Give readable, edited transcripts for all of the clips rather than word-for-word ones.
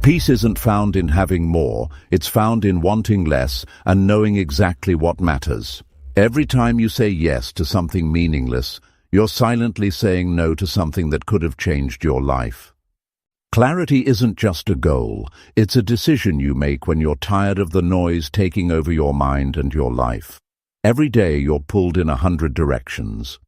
Peace isn't found in having more, it's found in wanting less and knowing exactly what matters. Every time you say yes to something meaningless, you're silently saying no to something that could have changed your life. Clarity isn't just a goal, it's a decision you make when you're tired of the noise taking over your mind and your life. Every day you're pulled in 100 directions.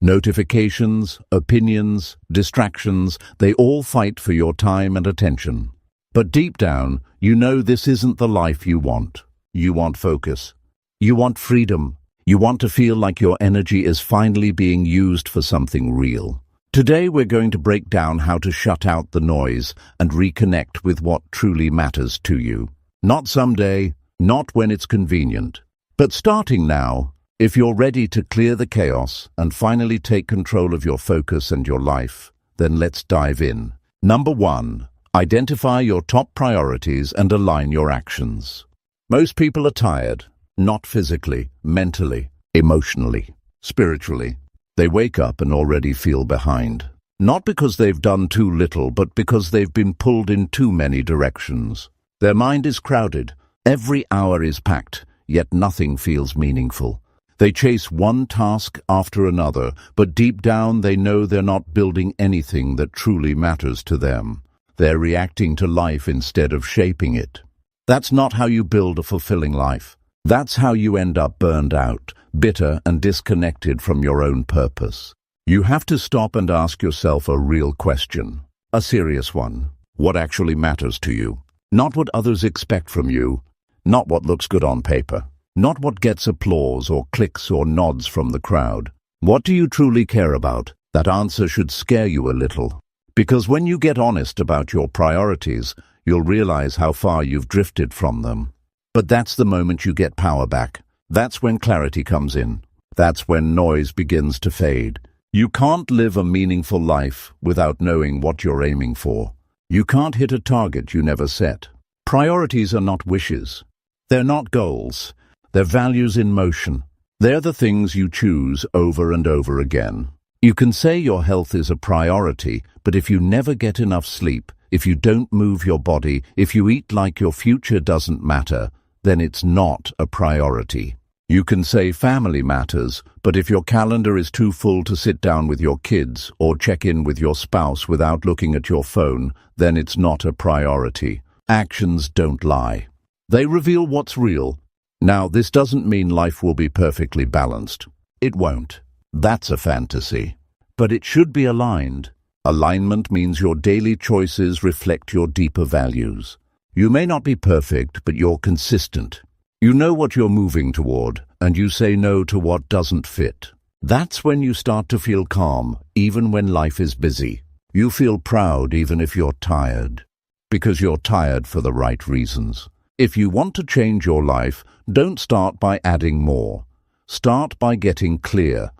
Notifications, opinions, distractions, they all fight for your time and attention. But deep down, you know this isn't the life you want. You want focus. You want freedom. You want to feel like your energy is finally being used for something real. Today we're going to break down how to shut out the noise and reconnect with what truly matters to you. Not someday, not when it's convenient, but starting now. If you're ready to clear the chaos and finally take control of your focus and your life, then let's dive in. Number 1. Identify your top priorities and align your actions. Most people are tired, not physically, mentally, emotionally, spiritually. They wake up and already feel behind. Not because they've done too little, but because they've been pulled in too many directions. Their mind is crowded. Every hour is packed, yet nothing feels meaningful. They chase one task after another, but deep down they know they're not building anything that truly matters to them. They're reacting to life instead of shaping it. That's not how you build a fulfilling life. That's how you end up burned out, bitter and disconnected from your own purpose. You have to stop and ask yourself a real question, a serious one. What actually matters to you? Not what others expect from you, not what looks good on paper, not what gets applause or clicks or nods from the crowd. What do you truly care about? That answer should scare you a little. Because when you get honest about your priorities, you'll realize how far you've drifted from them. But that's the moment you get power back. That's when clarity comes in. That's when noise begins to fade. You can't live a meaningful life without knowing what you're aiming for. You can't hit a target you never set. Priorities are not wishes. They're not goals. They're values in motion. They're the things you choose over and over again. You can say your health is a priority, but if you never get enough sleep, if you don't move your body, if you eat like your future doesn't matter, then it's not a priority. You can say family matters, but if your calendar is too full to sit down with your kids or check in with your spouse without looking at your phone, then it's not a priority. Actions don't lie. They reveal what's real. Now, this doesn't mean life will be perfectly balanced. It won't. That's a fantasy. But it should be aligned. Alignment means your daily choices reflect your deeper values. You may not be perfect, but you're consistent. You know what you're moving toward, and you say no to what doesn't fit. That's when you start to feel calm, even when life is busy. You feel proud even if you're tired, because you're tired for the right reasons. If you want to change your life, don't start by adding more. Start by getting clear.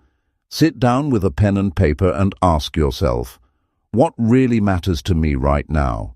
Sit down with a pen and paper and ask yourself, what really matters to me right now?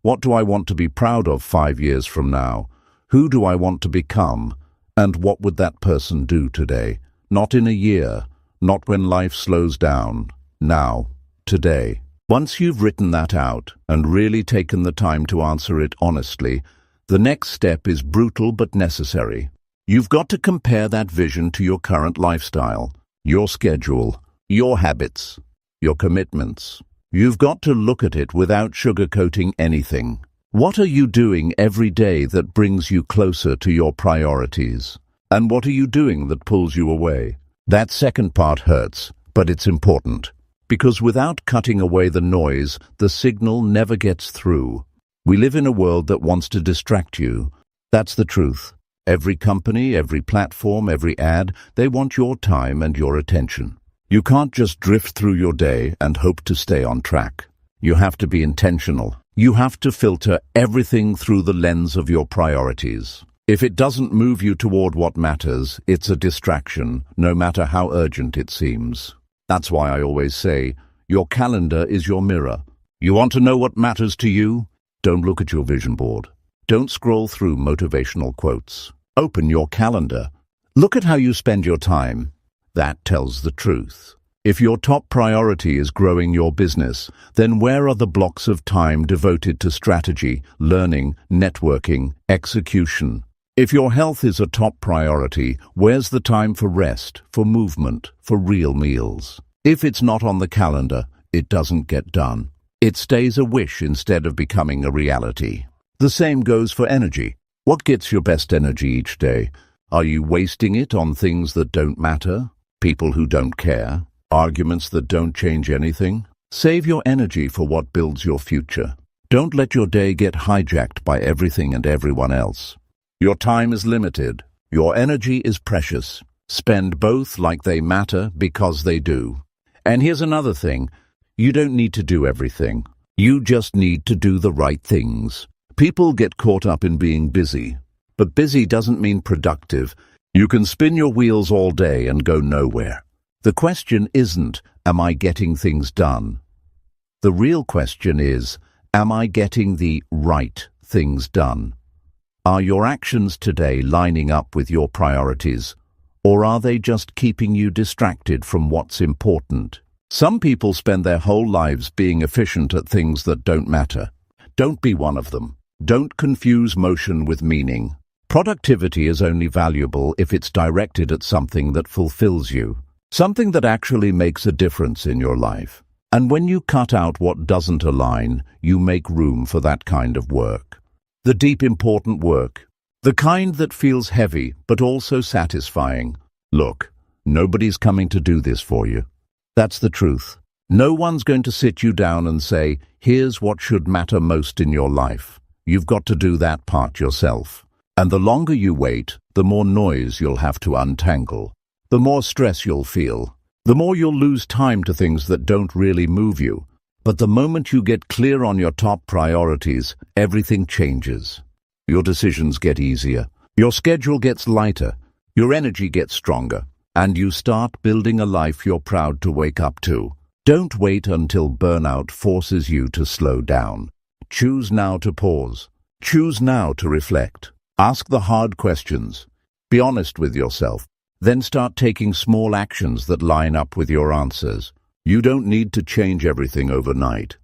What do I want to be proud of 5 years from now? Who do I want to become? And what would that person do today? Not in a year, not when life slows down. Now, today. Once you've written that out and really taken the time to answer it honestly, the next step is brutal but necessary. You've got to compare that vision to your current lifestyle, your schedule, your habits, your commitments. You've got to look at it without sugarcoating anything. What are you doing every day that brings you closer to your priorities? And what are you doing that pulls you away? That second part hurts, but it's important. Because without cutting away the noise, the signal never gets through. We live in a world that wants to distract you. That's the truth. Every company, every platform, every ad, they want your time and your attention. You can't just drift through your day and hope to stay on track. You have to be intentional. You have to filter everything through the lens of your priorities. If it doesn't move you toward what matters, it's a distraction, no matter how urgent it seems. That's why I always say, your calendar is your mirror. You want to know what matters to you? Don't look at your vision board. Don't scroll through motivational quotes. Open your calendar. Look at how you spend your time. That tells the truth. If your top priority is growing your business, then where are the blocks of time devoted to strategy, learning, networking, execution? If your health is a top priority, where's the time for rest, for movement, for real meals? If it's not on the calendar, it doesn't get done. It stays a wish instead of becoming a reality. The same goes for energy. What gets your best energy each day? Are you wasting it on things that don't matter? People who don't care? Arguments that don't change anything? Save your energy for what builds your future. Don't let your day get hijacked by everything and everyone else. Your time is limited. Your energy is precious. Spend both like they matter because they do. And here's another thing. You don't need to do everything. You just need to do the right things. People get caught up in being busy, but busy doesn't mean productive. You can spin your wheels all day and go nowhere. The question isn't, am I getting things done? The real question is, am I getting the right things done? Are your actions today lining up with your priorities, or are they just keeping you distracted from what's important? Some people spend their whole lives being efficient at things that don't matter. Don't be one of them. Don't confuse motion with meaning. Productivity is only valuable if it's directed at something that fulfills you, something that actually makes a difference in your life. And when you cut out what doesn't align, you make room for that kind of work. The deep, important work. The kind that feels heavy, but also satisfying. Look, nobody's coming to do this for you. That's the truth. No one's going to sit you down and say, here's what should matter most in your life. You've got to do that part yourself. And the longer you wait, the more noise you'll have to untangle. The more stress you'll feel. The more you'll lose time to things that don't really move you. But the moment you get clear on your top priorities, everything changes. Your decisions get easier. Your schedule gets lighter. Your energy gets stronger. And you start building a life you're proud to wake up to. Don't wait until burnout forces you to slow down. Choose now to pause. Choose now to reflect. Ask the hard questions. Be honest with yourself. Then start taking small actions that line up with your answers. You don't need to change everything overnight.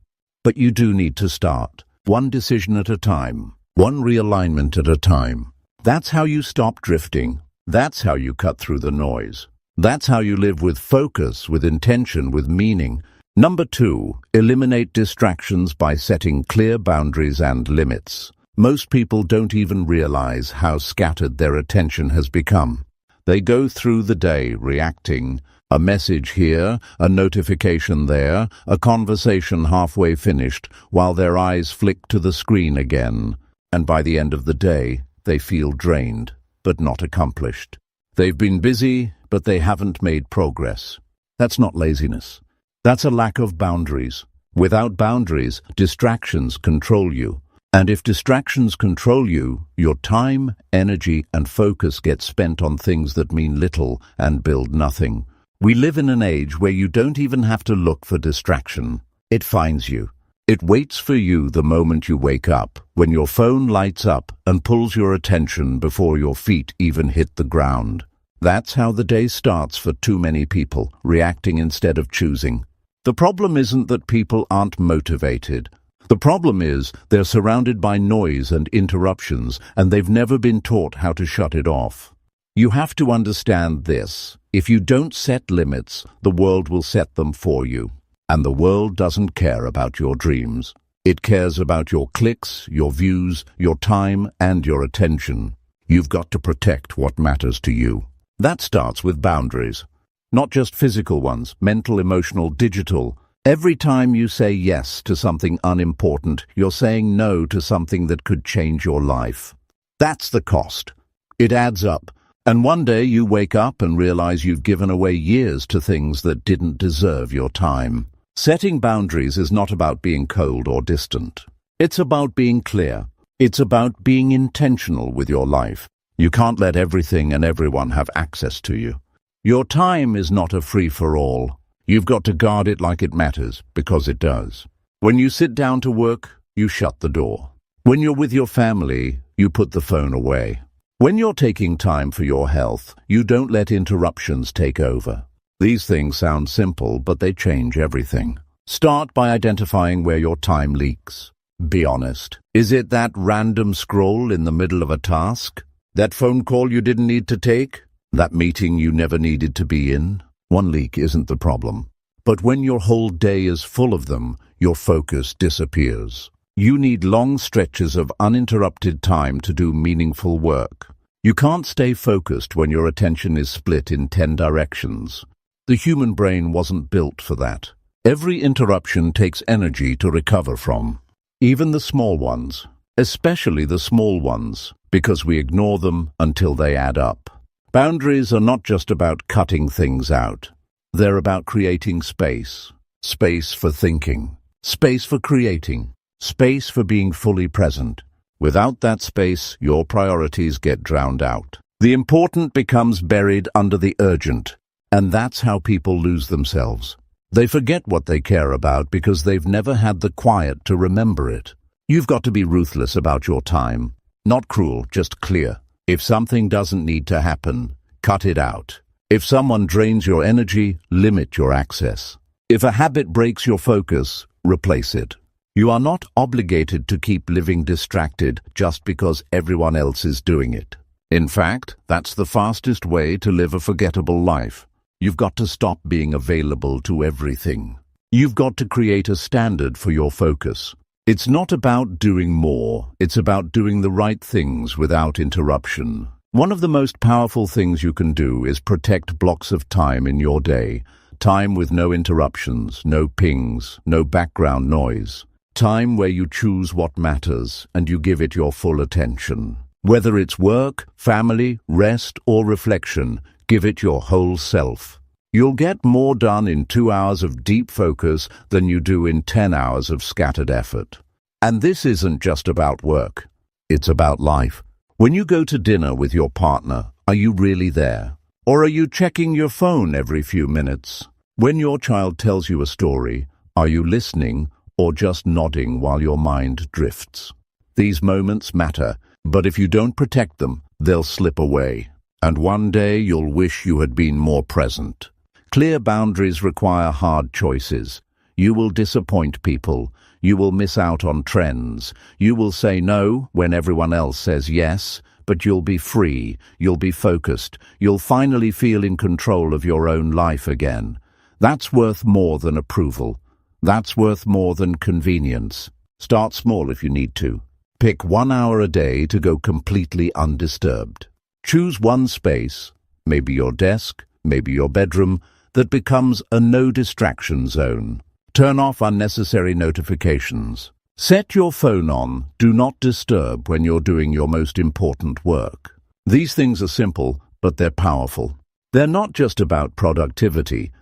But you do need to start. One decision at a time. One realignment at a time. That's how you stop drifting. That's how you cut through the noise. That's how you live with focus, with intention, with meaning. Number 2, eliminate distractions by setting clear boundaries and limits. Most people don't even realize how scattered their attention has become. They go through the day reacting. A message here, a notification there, a conversation halfway finished, while their eyes flick to the screen again. And by the end of the day, they feel drained, but not accomplished. They've been busy, but they haven't made progress. That's not laziness. That's a lack of boundaries. Without boundaries, distractions control you. And if distractions control you, your time, energy, and focus get spent on things that mean little and build nothing. We live in an age where you don't even have to look for distraction. It finds you. It waits for you the moment you wake up, when your phone lights up and pulls your attention before your feet even hit the ground. That's how the day starts for too many people, reacting instead of choosing. The problem isn't that people aren't motivated. The problem is they're surrounded by noise and interruptions, and they've never been taught how to shut it off. You have to understand this. If you don't set limits, the world will set them for you. And the world doesn't care about your dreams. It cares about your clicks, your views, your time, and your attention. You've got to protect what matters to you. That starts with boundaries. Not just physical ones, mental, emotional, digital. Every time you say yes to something unimportant, you're saying no to something that could change your life. That's the cost. It adds up. And one day you wake up and realize you've given away years to things that didn't deserve your time. Setting boundaries is not about being cold or distant. It's about being clear. It's about being intentional with your life. You can't let everything and everyone have access to you. Your time is not a free-for-all. You've got to guard it like it matters, because it does. When you sit down to work, you shut the door. When you're with your family, you put the phone away. When you're taking time for your health, you don't let interruptions take over. These things sound simple, but they change everything. Start by identifying where your time leaks. Be honest. Is it that random scroll in the middle of a task? That phone call you didn't need to take? That meeting you never needed to be in? One leak isn't the problem. But when your whole day is full of them, your focus disappears. You need long stretches of uninterrupted time to do meaningful work. You can't stay focused when your attention is split in 10 directions. The human brain wasn't built for that. Every interruption takes energy to recover from. Even the small ones, especially the small ones, because we ignore them until they add up. Boundaries are not just about cutting things out. They're about creating space. Space for thinking. Space for creating. Space for being fully present. Without that space, your priorities get drowned out. The important becomes buried under the urgent, and that's how people lose themselves. They forget what they care about because they've never had the quiet to remember it. You've got to be ruthless about your time. Not cruel, just clear. If something doesn't need to happen, cut it out. If someone drains your energy, limit your access. If a habit breaks your focus, replace it. You are not obligated to keep living distracted just because everyone else is doing it. In fact, that's the fastest way to live a forgettable life. You've got to stop being available to everything. You've got to create a standard for your focus. It's not about doing more, it's about doing the right things without interruption. One of the most powerful things you can do is protect blocks of time in your day. Time with no interruptions, no pings, no background noise. Time where you choose what matters and you give it your full attention. Whether it's work, family, rest, or reflection, give it your whole self. You'll get more done in 2 hours of deep focus than you do in 10 hours of scattered effort. And this isn't just about work. It's about life. When you go to dinner with your partner, are you really there? Or are you checking your phone every few minutes? When your child tells you a story, are you listening or just nodding while your mind drifts? These moments matter, but if you don't protect them, they'll slip away. And one day you'll wish you had been more present. Clear boundaries require hard choices. You will disappoint people. You will miss out on trends. You will say no when everyone else says yes, but you'll be free. You'll be focused. You'll finally feel in control of your own life again. That's worth more than approval. That's worth more than convenience. Start small if you need to. Pick 1 hour a day to go completely undisturbed. Choose one space, maybe your desk, maybe your bedroom, that becomes a no-distraction zone. Turn off unnecessary notifications. Set your phone on Do Not Disturb when you're doing your most important work. These things are simple, but they're powerful. They're not just about productivity.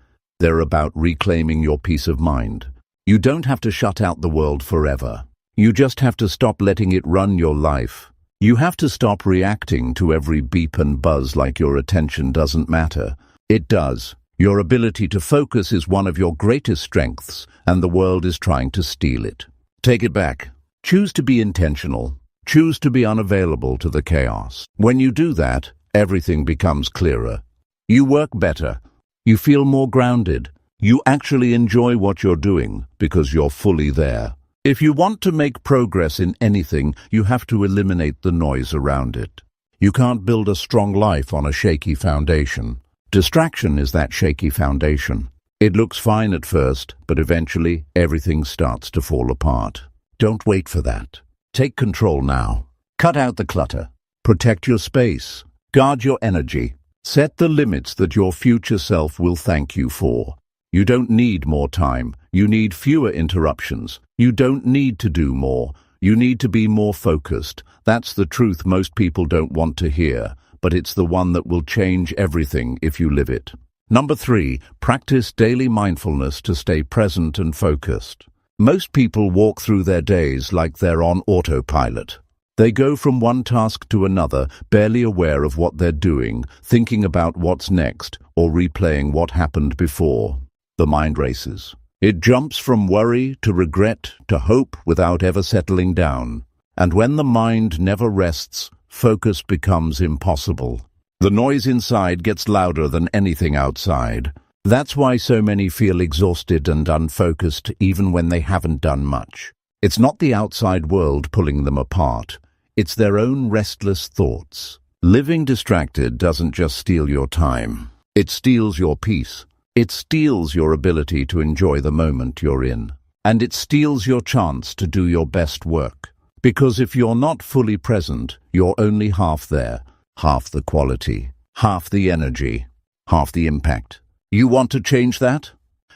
They're about reclaiming your peace of mind. You don't have to shut out the world forever. You just have to stop letting it run your life. You have to stop reacting to every beep and buzz like your attention doesn't matter. It does. Your ability to focus is one of your greatest strengths, and the world is trying to steal it. Take it back. Choose to be intentional. Choose to be unavailable to the chaos. When you do that, everything becomes clearer. You work better. You feel more grounded. You actually enjoy what you're doing because you're fully there. If you want to make progress in anything, you have to eliminate the noise around it. You can't build a strong life on a shaky foundation. Distraction is that shaky foundation. It looks fine at first, but eventually everything starts to fall apart. Don't wait for that. Take control now. Cut out the clutter. Protect your space. Guard your energy. Set the limits that your future self will thank you for. You don't need more time. You need fewer interruptions. You don't need to do more. You need to be more focused. That's the truth most people don't want to hear, but it's the one that will change everything if you live it. Number 3, practice daily mindfulness to stay present and focused. Most people walk through their days like they're on autopilot. They go from one task to another, barely aware of what they're doing, thinking about what's next, or replaying what happened before. The mind races. It jumps from worry to regret to hope without ever settling down. And when the mind never rests, focus becomes impossible. The noise inside gets louder than anything outside. That's why so many feel exhausted and unfocused even when they haven't done much. It's not the outside world pulling them apart. It's their own restless thoughts. Living distracted doesn't just steal your time. It steals your peace. It steals your ability to enjoy the moment you're in. And it steals your chance to do your best work. Because if you're not fully present, you're only half there, half the quality, half the energy, half the impact. You want to change that?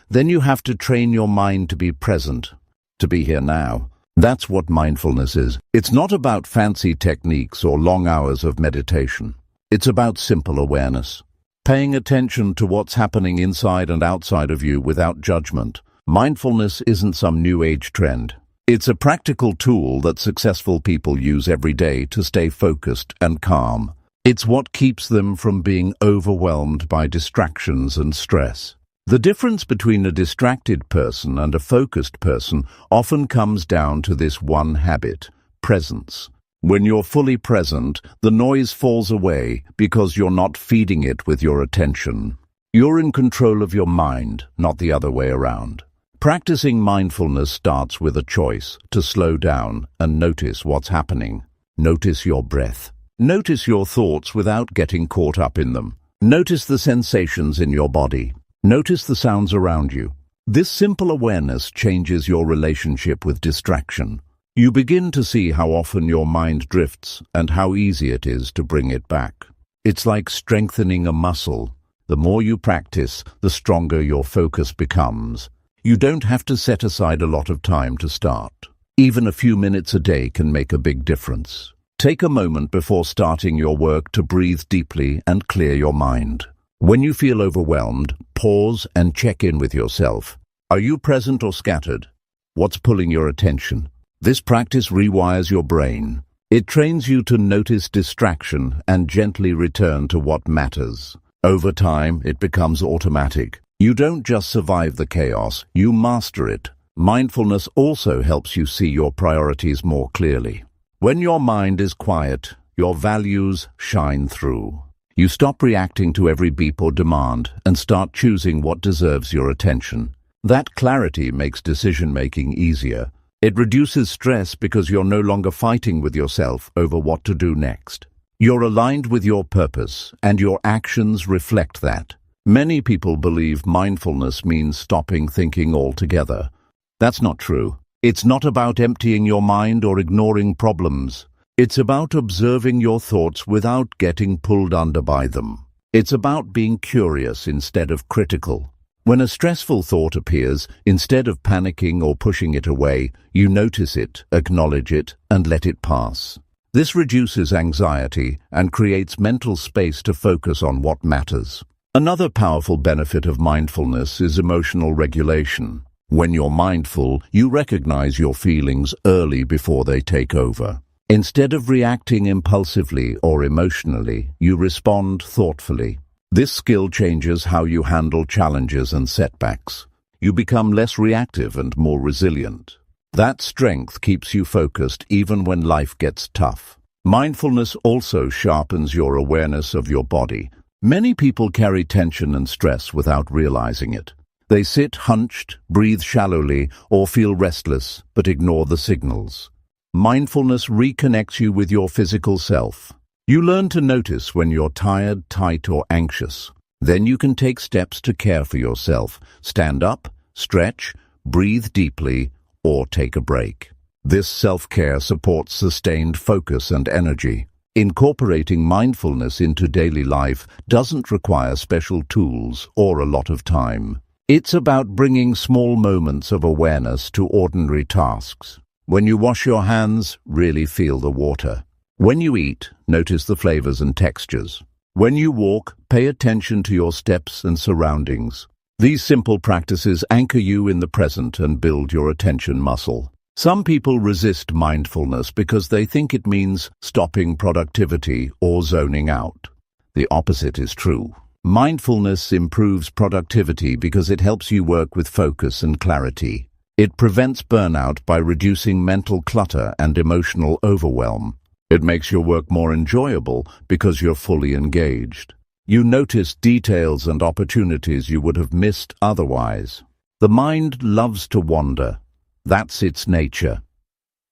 Then you have to train your mind to be present, to be here now. That's what mindfulness is. It's not about fancy techniques or long hours of meditation. It's about simple awareness. Paying attention to what's happening inside and outside of you without judgment. Mindfulness isn't some new age trend. It's a practical tool that successful people use every day to stay focused and calm. It's what keeps them from being overwhelmed by distractions and stress. The difference between a distracted person and a focused person often comes down to this one habit: presence. When you're fully present, the noise falls away because you're not feeding it with your attention. You're in control of your mind, not the other way around. Practicing mindfulness starts with a choice to slow down and notice what's happening. Notice your breath. Notice your thoughts without getting caught up in them. Notice the sensations in your body. Notice the sounds around you. This simple awareness changes your relationship with distraction. You begin to see how often your mind drifts and how easy it is to bring it back. It's like strengthening a muscle. The more you practice, the stronger your focus becomes. You don't have to set aside a lot of time to start. Even a few minutes a day can make a big difference. Take a moment before starting your work to breathe deeply and clear your mind. When you feel overwhelmed, pause and check in with yourself. Are you present or scattered? What's pulling your attention? This practice rewires your brain. It trains you to notice distraction and gently return to what matters. Over time, it becomes automatic. You don't just survive the chaos, you master it. Mindfulness also helps you see your priorities more clearly. When your mind is quiet, your values shine through. You stop reacting to every beep or demand and start choosing what deserves your attention. That clarity makes decision-making easier. It reduces stress because you're no longer fighting with yourself over what to do next. You're aligned with your purpose, and your actions reflect that. Many people believe mindfulness means stopping thinking altogether. That's not true. It's not about emptying your mind or ignoring problems. It's about observing your thoughts without getting pulled under by them. It's about being curious instead of critical. When a stressful thought appears, instead of panicking or pushing it away, you notice it, acknowledge it, and let it pass. This reduces anxiety and creates mental space to focus on what matters. Another powerful benefit of mindfulness is emotional regulation. When you're mindful, you recognize your feelings early before they take over. Instead of reacting impulsively or emotionally, you respond thoughtfully. This skill changes how you handle challenges and setbacks. You become less reactive and more resilient. That strength keeps you focused even when life gets tough. Mindfulness also sharpens your awareness of your body. Many people carry tension and stress without realizing it. They sit hunched, breathe shallowly, or feel restless, but ignore the signals. Mindfulness reconnects you with your physical self. You learn to notice when you're tired, tight, or anxious. Then you can take steps to care for yourself. Stand up, stretch, breathe deeply, or take a break. This self-care supports sustained focus and energy. Incorporating mindfulness into daily life doesn't require special tools or a lot of time. It's about bringing small moments of awareness to ordinary tasks. When you wash your hands, really feel the water. When you eat, notice the flavors and textures. When you walk, pay attention to your steps and surroundings. These simple practices anchor you in the present and build your attention muscle. Some people resist mindfulness because they think it means stopping productivity or zoning out. The opposite is true. Mindfulness improves productivity because it helps you work with focus and clarity. It prevents burnout by reducing mental clutter and emotional overwhelm. It makes your work more enjoyable because you're fully engaged. You notice details and opportunities you would have missed otherwise. The mind loves to wander. That's its nature.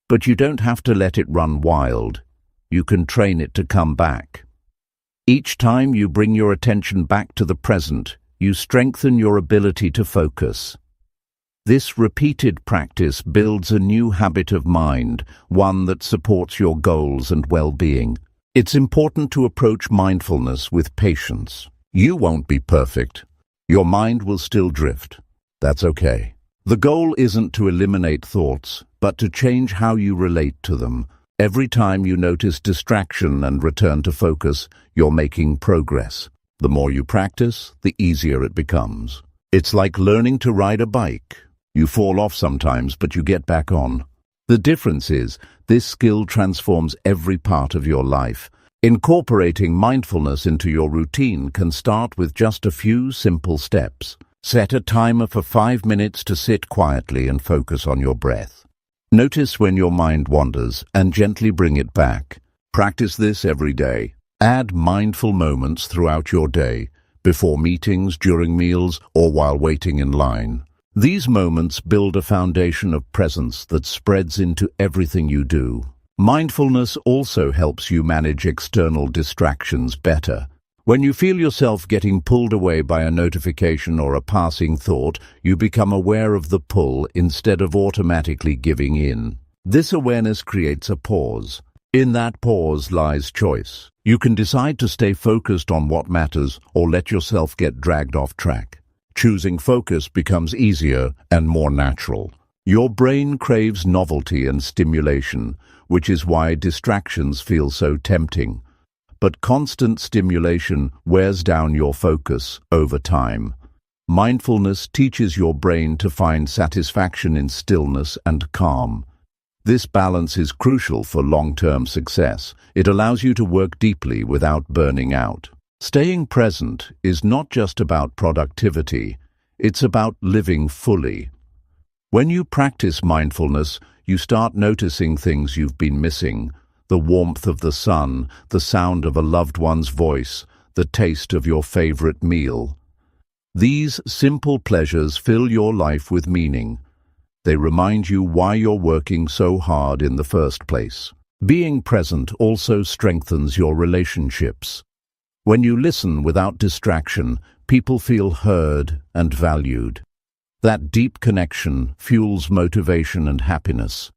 But you don't have to let it run wild. You can train it to come back. Each time you bring your attention back to the present, you strengthen your ability to focus. This repeated practice builds a new habit of mind, one that supports your goals and well-being. It's important to approach mindfulness with patience. You won't be perfect. Your mind will still drift. That's okay. The goal isn't to eliminate thoughts, but to change how you relate to them. Every time you notice distraction and return to focus, you're making progress. The more you practice, the easier it becomes. It's like learning to ride a bike. You fall off sometimes, but you get back on. The difference is, this skill transforms every part of your life. Incorporating mindfulness into your routine can start with just a few simple steps. Set a timer for 5 minutes to sit quietly and focus on your breath. Notice when your mind wanders and gently bring it back. Practice this every day. Add mindful moments throughout your day, before meetings, during meals, or while waiting in line. These moments build a foundation of presence that spreads into everything you do. Mindfulness also helps you manage external distractions better. When you feel yourself getting pulled away by a notification or a passing thought, you become aware of the pull instead of automatically giving in. This awareness creates a pause. In that pause lies choice. You can decide to stay focused on what matters or let yourself get dragged off track. Choosing focus becomes easier and more natural. Your brain craves novelty and stimulation, which is why distractions feel so tempting. But constant stimulation wears down your focus over time. Mindfulness teaches your brain to find satisfaction in stillness and calm. This balance is crucial for long-term success. It allows you to work deeply without burning out. Staying present is not just about productivity, it's about living fully. When you practice mindfulness, you start noticing things you've been missing: the warmth of the sun, the sound of a loved one's voice, the taste of your favorite meal. These simple pleasures fill your life with meaning. They remind you why you're working so hard in the first place. Being present also strengthens your relationships. When you listen without distraction, people feel heard and valued. That deep connection fuels motivation and happiness.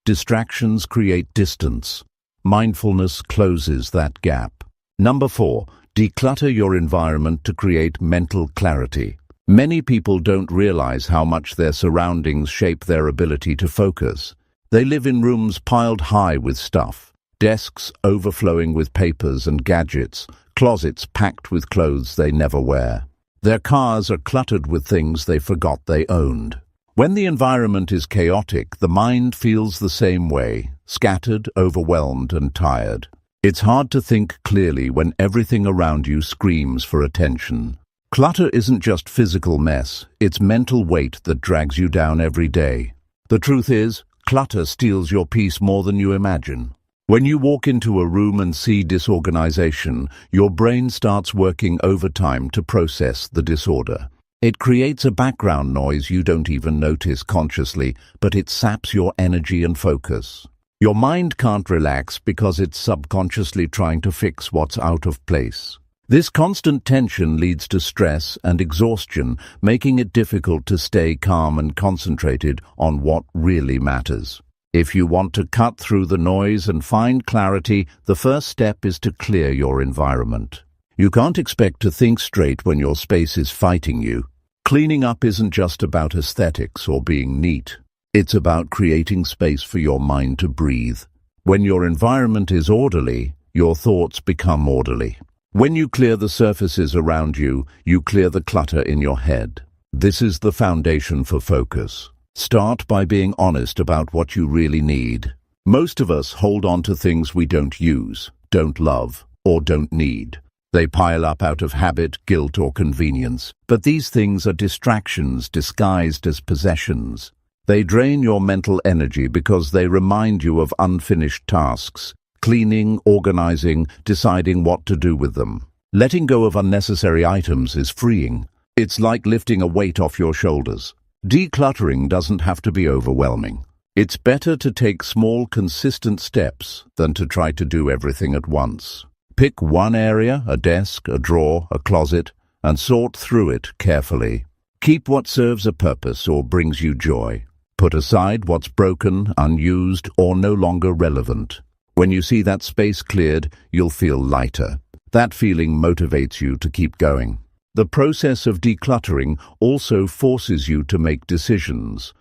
Distractions create distance. Mindfulness closes that gap. Number 4, declutter your environment to create mental clarity. Many people don't realize how much their surroundings shape their ability to focus. They live in rooms piled high with stuff, desks overflowing with papers and gadgets, closets packed with clothes they never wear. Their cars are cluttered with things they forgot they owned. When the environment is chaotic, the mind feels the same way, scattered, overwhelmed, and tired. It's hard to think clearly when everything around you screams for attention. Clutter isn't just physical mess, it's mental weight that drags you down every day. The truth is, clutter steals your peace more than you imagine. When you walk into a room and see disorganization, your brain starts working overtime to process the disorder. It creates a background noise you don't even notice consciously, but it saps your energy and focus. Your mind can't relax because it's subconsciously trying to fix what's out of place. This constant tension leads to stress and exhaustion, making it difficult to stay calm and concentrated on what really matters. If you want to cut through the noise and find clarity, the first step is to clear your environment. You can't expect to think straight when your space is fighting you. Cleaning up isn't just about aesthetics or being neat. It's about creating space for your mind to breathe. When your environment is orderly, your thoughts become orderly. When you clear the surfaces around you, you clear the clutter in your head. This is the foundation for focus. Start by being honest about what you really need. Most of us hold on to things we don't use, don't love, or don't need. They pile up out of habit, guilt, or convenience. But these things are distractions disguised as possessions. They drain your mental energy because they remind you of unfinished tasks, cleaning, organizing, deciding what to do with them. Letting go of unnecessary items is freeing. It's like lifting a weight off your shoulders. Decluttering doesn't have to be overwhelming. It's better to take small, consistent steps than to try to do everything at once. Pick one area, a desk, a drawer, a closet, and sort through it carefully. Keep what serves a purpose or brings you joy. Put aside what's broken, unused, or no longer relevant. When you see that space cleared, you'll feel lighter. That feeling motivates you to keep going. The process of decluttering also forces you to make decisions.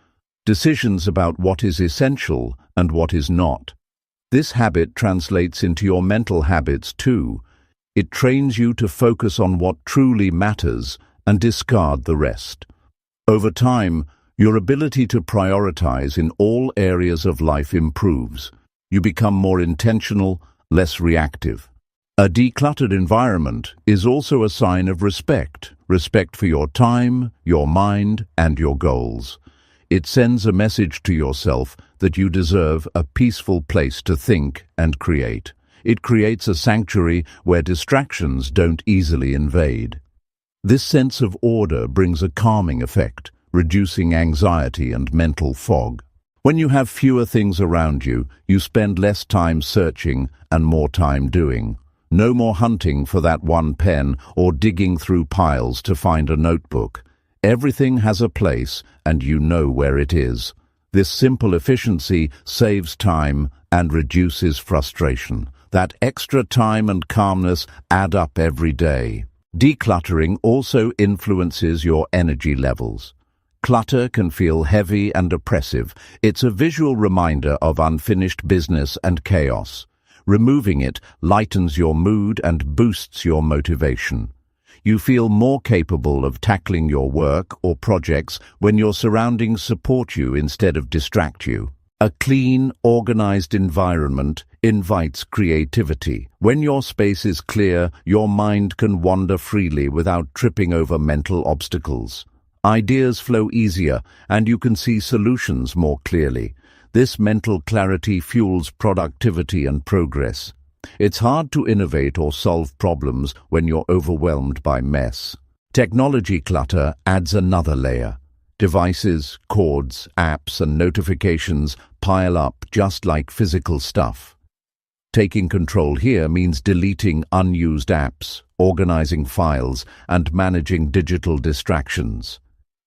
Decisions about what is essential and what is not. This habit translates into your mental habits too. It trains you to focus on what truly matters and discard the rest. Over time, your ability to prioritize in all areas of life improves. You become more intentional, less reactive. A decluttered environment is also a sign of respect for your time, your mind, and your goals. It sends a message to yourself that you deserve a peaceful place to think and create. It creates a sanctuary where distractions don't easily invade. This sense of order brings a calming effect, reducing anxiety and mental fog. When you have fewer things around you, you spend less time searching and more time doing. No more hunting for that one pen or digging through piles to find a notebook. Everything has a place and you know where it is. This simple efficiency saves time and reduces frustration. That extra time and calmness add up every day. Decluttering also influences your energy levels. Clutter can feel heavy and oppressive. It's a visual reminder of unfinished business and chaos. Removing it lightens your mood and boosts your motivation. You feel more capable of tackling your work or projects when your surroundings support you instead of distract you. A clean, organized environment invites creativity. When your space is clear, your mind can wander freely without tripping over mental obstacles. Ideas flow easier, and you can see solutions more clearly. This mental clarity fuels productivity and progress. It's hard to innovate or solve problems when you're overwhelmed by mess. Technology clutter adds another layer. Devices, cords, apps, and notifications pile up just like physical stuff. Taking control here means deleting unused apps, organizing files, and managing digital distractions.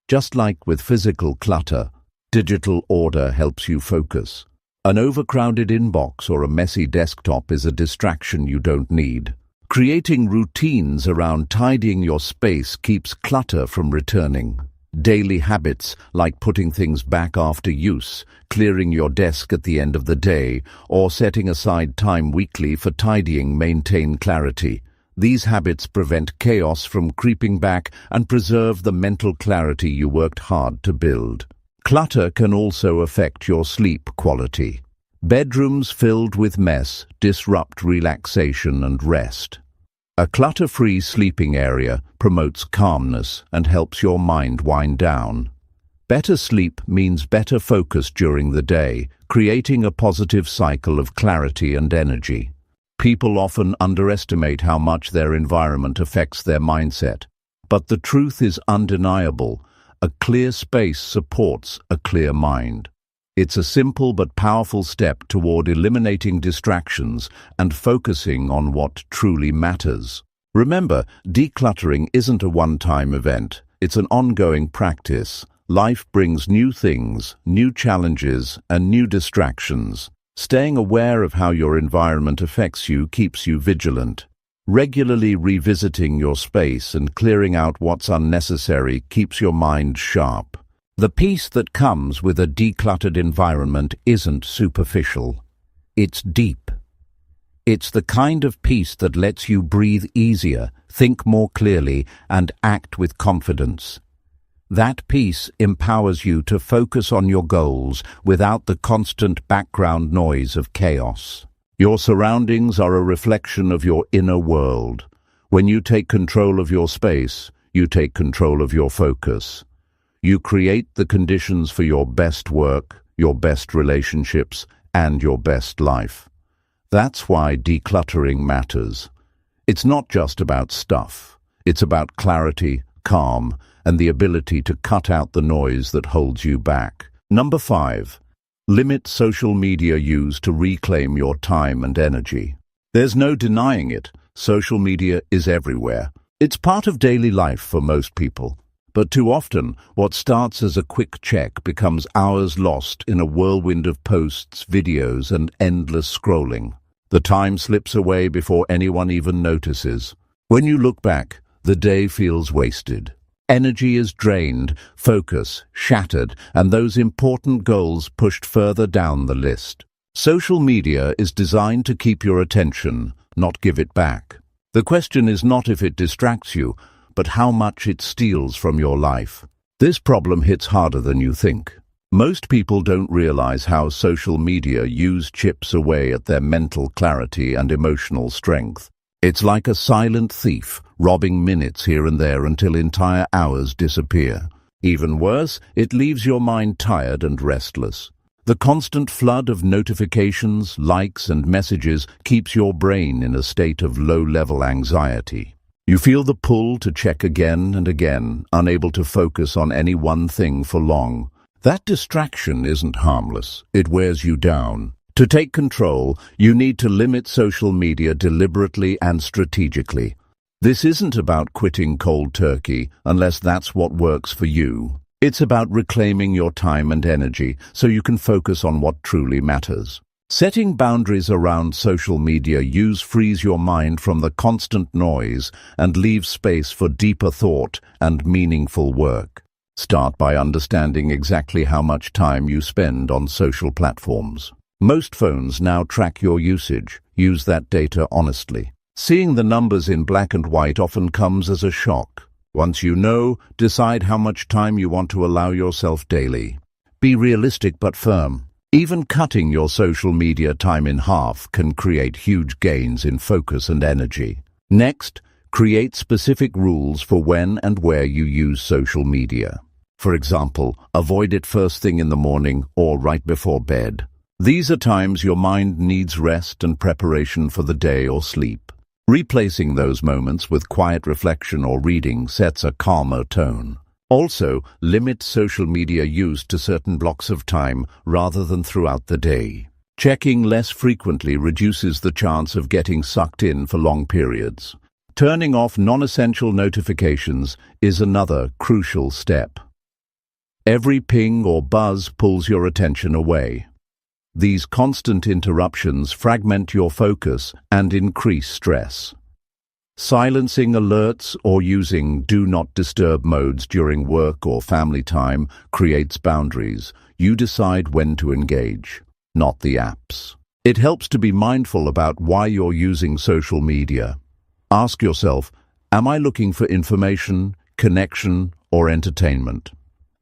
Just like with physical clutter, digital order helps you focus. An overcrowded inbox or a messy desktop is a distraction you don't need. Creating routines around tidying your space keeps clutter from returning. Daily habits like putting things back after use, clearing your desk at the end of the day, or setting aside time weekly for tidying maintain clarity. These habits prevent chaos from creeping back and preserve the mental clarity you worked hard to build. Clutter can also affect your sleep quality. Bedrooms filled with mess disrupt relaxation and rest. A clutter-free sleeping area promotes calmness and helps your mind wind down. Better sleep means better focus during the day, creating a positive cycle of clarity and energy. People often underestimate how much their environment affects their mindset. But the truth is undeniable. A clear space supports a clear mind. It's a simple but powerful step toward eliminating distractions and focusing on what truly matters. Remember, decluttering isn't a one-time event. It's an ongoing practice. Life brings new things, new challenges, and new distractions. Staying aware of how your environment affects you keeps you vigilant. Regularly revisiting your space and clearing out what's unnecessary keeps your mind sharp. The peace that comes with a decluttered environment isn't superficial. It's deep. It's the kind of peace that lets you breathe easier, think more clearly, and act with confidence. That peace empowers you to focus on your goals without the constant background noise of chaos. Your surroundings are a reflection of your inner world. When you take control of your space, you take control of your focus. You create the conditions for your best work, your best relationships, and your best life. That's why decluttering matters. It's not just about stuff. It's about clarity, calm, and the ability to cut out the noise that holds you back. Number 5. Limit social media use to reclaim your time and energy. There's no denying it. Social media is everywhere. It's part of daily life for most people. But too often, what starts as a quick check becomes hours lost in a whirlwind of posts, videos, and endless scrolling. The time slips away before anyone even notices. When you look back, the day feels wasted. Energy is drained, focus shattered, and those important goals pushed further down the list. Social media is designed to keep your attention, not give it back. The question is not if it distracts you, but how much it steals from your life. This problem hits harder than you think. Most people don't realize how social media chips away at their mental clarity and emotional strength. It's like a silent thief, robbing minutes here and there until entire hours disappear. Even worse, it leaves your mind tired and restless. The constant flood of notifications, likes, and messages keeps your brain in a state of low-level anxiety. You feel the pull to check again and again, unable to focus on any one thing for long. That distraction isn't harmless. It wears you down. To take control, you need to limit social media deliberately and strategically. This isn't about quitting cold turkey, unless that's what works for you. It's about reclaiming your time and energy so you can focus on what truly matters. Setting boundaries around social media use frees your mind from the constant noise and leaves space for deeper thought and meaningful work. Start by understanding exactly how much time you spend on social platforms. Most phones now track your usage. Use that data honestly. Seeing the numbers in black and white often comes as a shock. Once you know, decide how much time you want to allow yourself daily. Be realistic but firm. Even cutting your social media time in half can create huge gains in focus and energy. Next, create specific rules for when and where you use social media. For example, avoid it first thing in the morning or right before bed. These are times your mind needs rest and preparation for the day or sleep. Replacing those moments with quiet reflection or reading sets a calmer tone. Also, limit social media use to certain blocks of time rather than throughout the day. Checking less frequently reduces the chance of getting sucked in for long periods. Turning off non-essential notifications is another crucial step. Every ping or buzz pulls your attention away. These constant interruptions fragment your focus and increase stress. Silencing alerts or using Do Not Disturb modes during work or family time creates boundaries. You decide when to engage, not the apps. It helps to be mindful about why you're using social media. Ask yourself, am I looking for information, connection, or entertainment?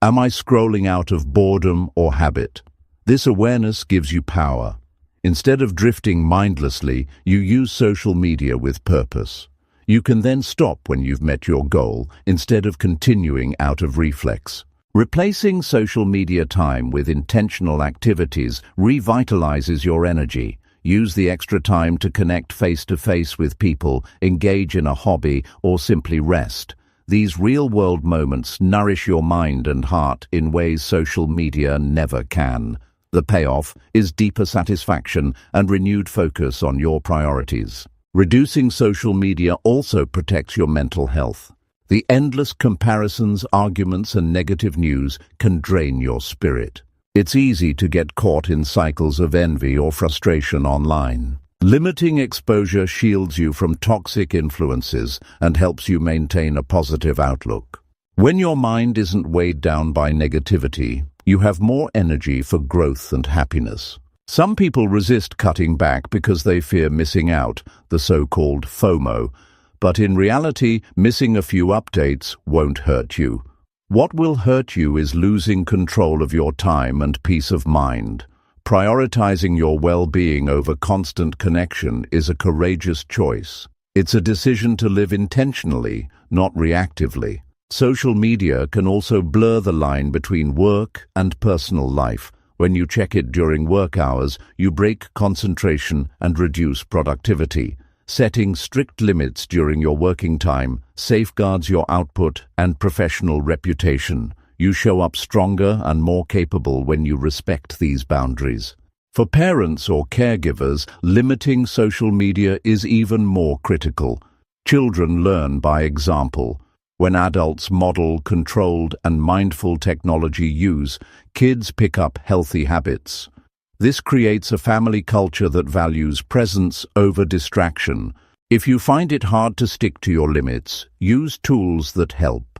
Am I scrolling out of boredom or habit? This awareness gives you power. Instead of drifting mindlessly, you use social media with purpose. You can then stop when you've met your goal, instead of continuing out of reflex. Replacing social media time with intentional activities revitalizes your energy. Use the extra time to connect face-to-face with people, engage in a hobby, or simply rest. These real-world moments nourish your mind and heart in ways social media never can. The payoff is deeper satisfaction and renewed focus on your priorities. Reducing social media also protects your mental health. The endless comparisons, arguments, and negative news can drain your spirit. It's easy to get caught in cycles of envy or frustration online. Limiting exposure shields you from toxic influences and helps you maintain a positive outlook. When your mind isn't weighed down by negativity, you have more energy for growth and happiness. Some people resist cutting back because they fear missing out, the so-called FOMO, but in reality, missing a few updates won't hurt you. What will hurt you is losing control of your time and peace of mind. Prioritizing your well-being over constant connection is a courageous choice. It's a decision to live intentionally, not reactively. Social media can also blur the line between work and personal life. When you check it during work hours, you break concentration and reduce productivity. Setting strict limits during your working time safeguards your output and professional reputation. You show up stronger and more capable when you respect these boundaries. For parents or caregivers, limiting social media is even more critical. Children learn by example. When adults model controlled and mindful technology use, kids pick up healthy habits. This creates a family culture that values presence over distraction. If you find it hard to stick to your limits, use tools that help.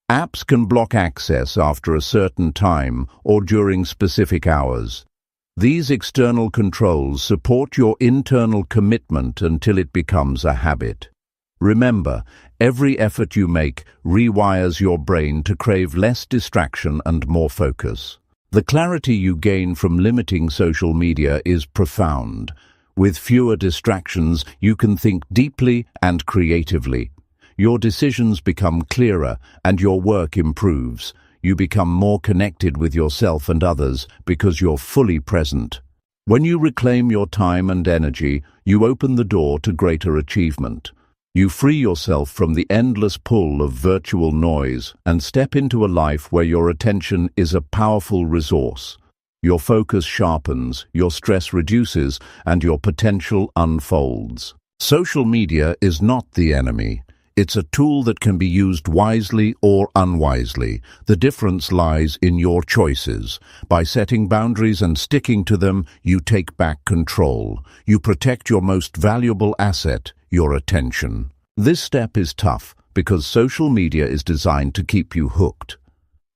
Apps can block access after a certain time or during specific hours. These external controls support your internal commitment until it becomes a habit. Remember, every effort you make rewires your brain to crave less distraction and more focus. The clarity you gain from limiting social media is profound. With fewer distractions, you can think deeply and creatively. Your decisions become clearer and your work improves. You become more connected with yourself and others because you're fully present. When you reclaim your time and energy, you open the door to greater achievement. You free yourself from the endless pull of virtual noise and step into a life where your attention is a powerful resource. Your focus sharpens, your stress reduces, and your potential unfolds. Social media is not the enemy. It's a tool that can be used wisely or unwisely. The difference lies in your choices. By setting boundaries and sticking to them, you take back control. You protect your most valuable asset, your attention. This step is tough because social media is designed to keep you hooked.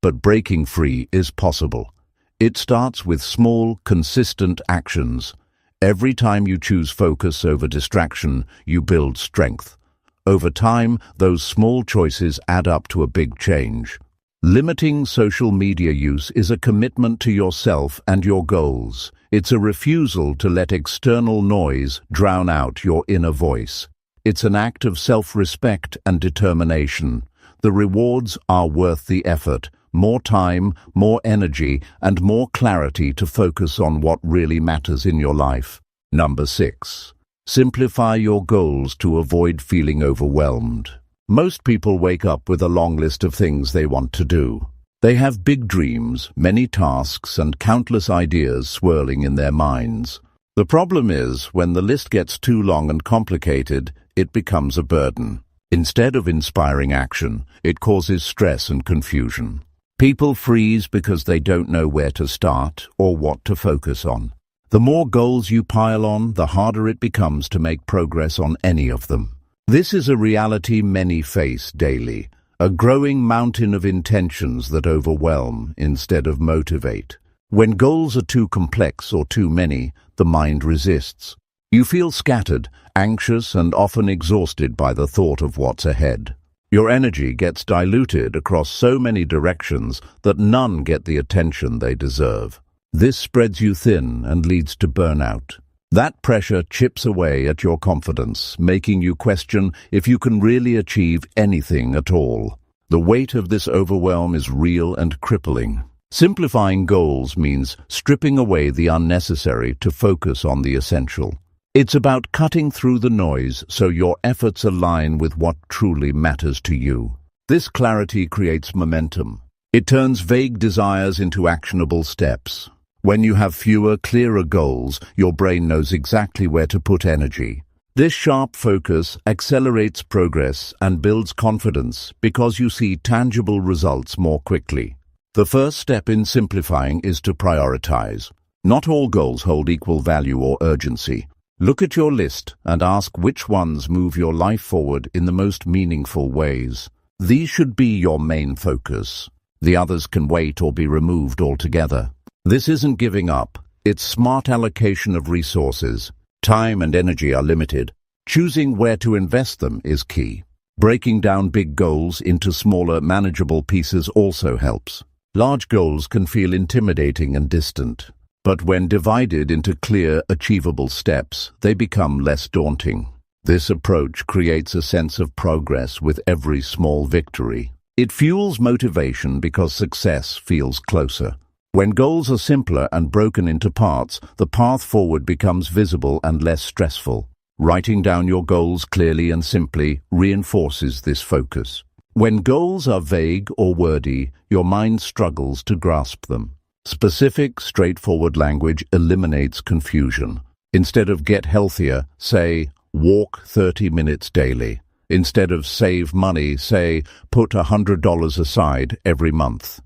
But breaking free is possible. It starts with small, consistent actions. Every time you choose focus over distraction, you build strength. Over time, those small choices add up to a big change. Limiting social media use is a commitment to yourself and your goals. It's a refusal to let external noise drown out your inner voice. It's an act of self-respect and determination. The rewards are worth the effort. More time, more energy, and more clarity to focus on what really matters in your life. Number 6. Simplify your goals to avoid feeling overwhelmed. Most people wake up with a long list of things they want to do. They have big dreams, many tasks, and countless ideas swirling in their minds. The problem is, when the list gets too long and complicated, it becomes a burden. Instead of inspiring action, it causes stress and confusion. People freeze because they don't know where to start or what to focus on. The more goals you pile on, the harder it becomes to make progress on any of them. This is a reality many face daily, a growing mountain of intentions that overwhelm instead of motivate. When goals are too complex or too many, the mind resists. You feel scattered, anxious, and often exhausted by the thought of what's ahead. Your energy gets diluted across so many directions that none get the attention they deserve. This spreads you thin and leads to burnout. That pressure chips away at your confidence, making you question if you can really achieve anything at all. The weight of this overwhelm is real and crippling. Simplifying goals means stripping away the unnecessary to focus on the essential. It's about cutting through the noise so your efforts align with what truly matters to you. This clarity creates momentum. It turns vague desires into actionable steps. When you have fewer, clearer goals, your brain knows exactly where to put energy. This sharp focus accelerates progress and builds confidence because you see tangible results more quickly. The first step in simplifying is to prioritize. Not all goals hold equal value or urgency. Look at your list and ask which ones move your life forward in the most meaningful ways. These should be your main focus. The others can wait or be removed altogether. This isn't giving up. It's smart allocation of resources. Time and energy are limited. Choosing where to invest them is key. Breaking down big goals into smaller, manageable pieces also helps. Large goals can feel intimidating and distant, but when divided into clear, achievable steps, they become less daunting. This approach creates a sense of progress with every small victory. It fuels motivation because success feels closer. When goals are simpler and broken into parts, the path forward becomes visible and less stressful. Writing down your goals clearly and simply reinforces this focus. When goals are vague or wordy, your mind struggles to grasp them. Specific, straightforward language eliminates confusion. Instead of get healthier, say, walk 30 minutes daily. Instead of save money, say, put $100 aside every month.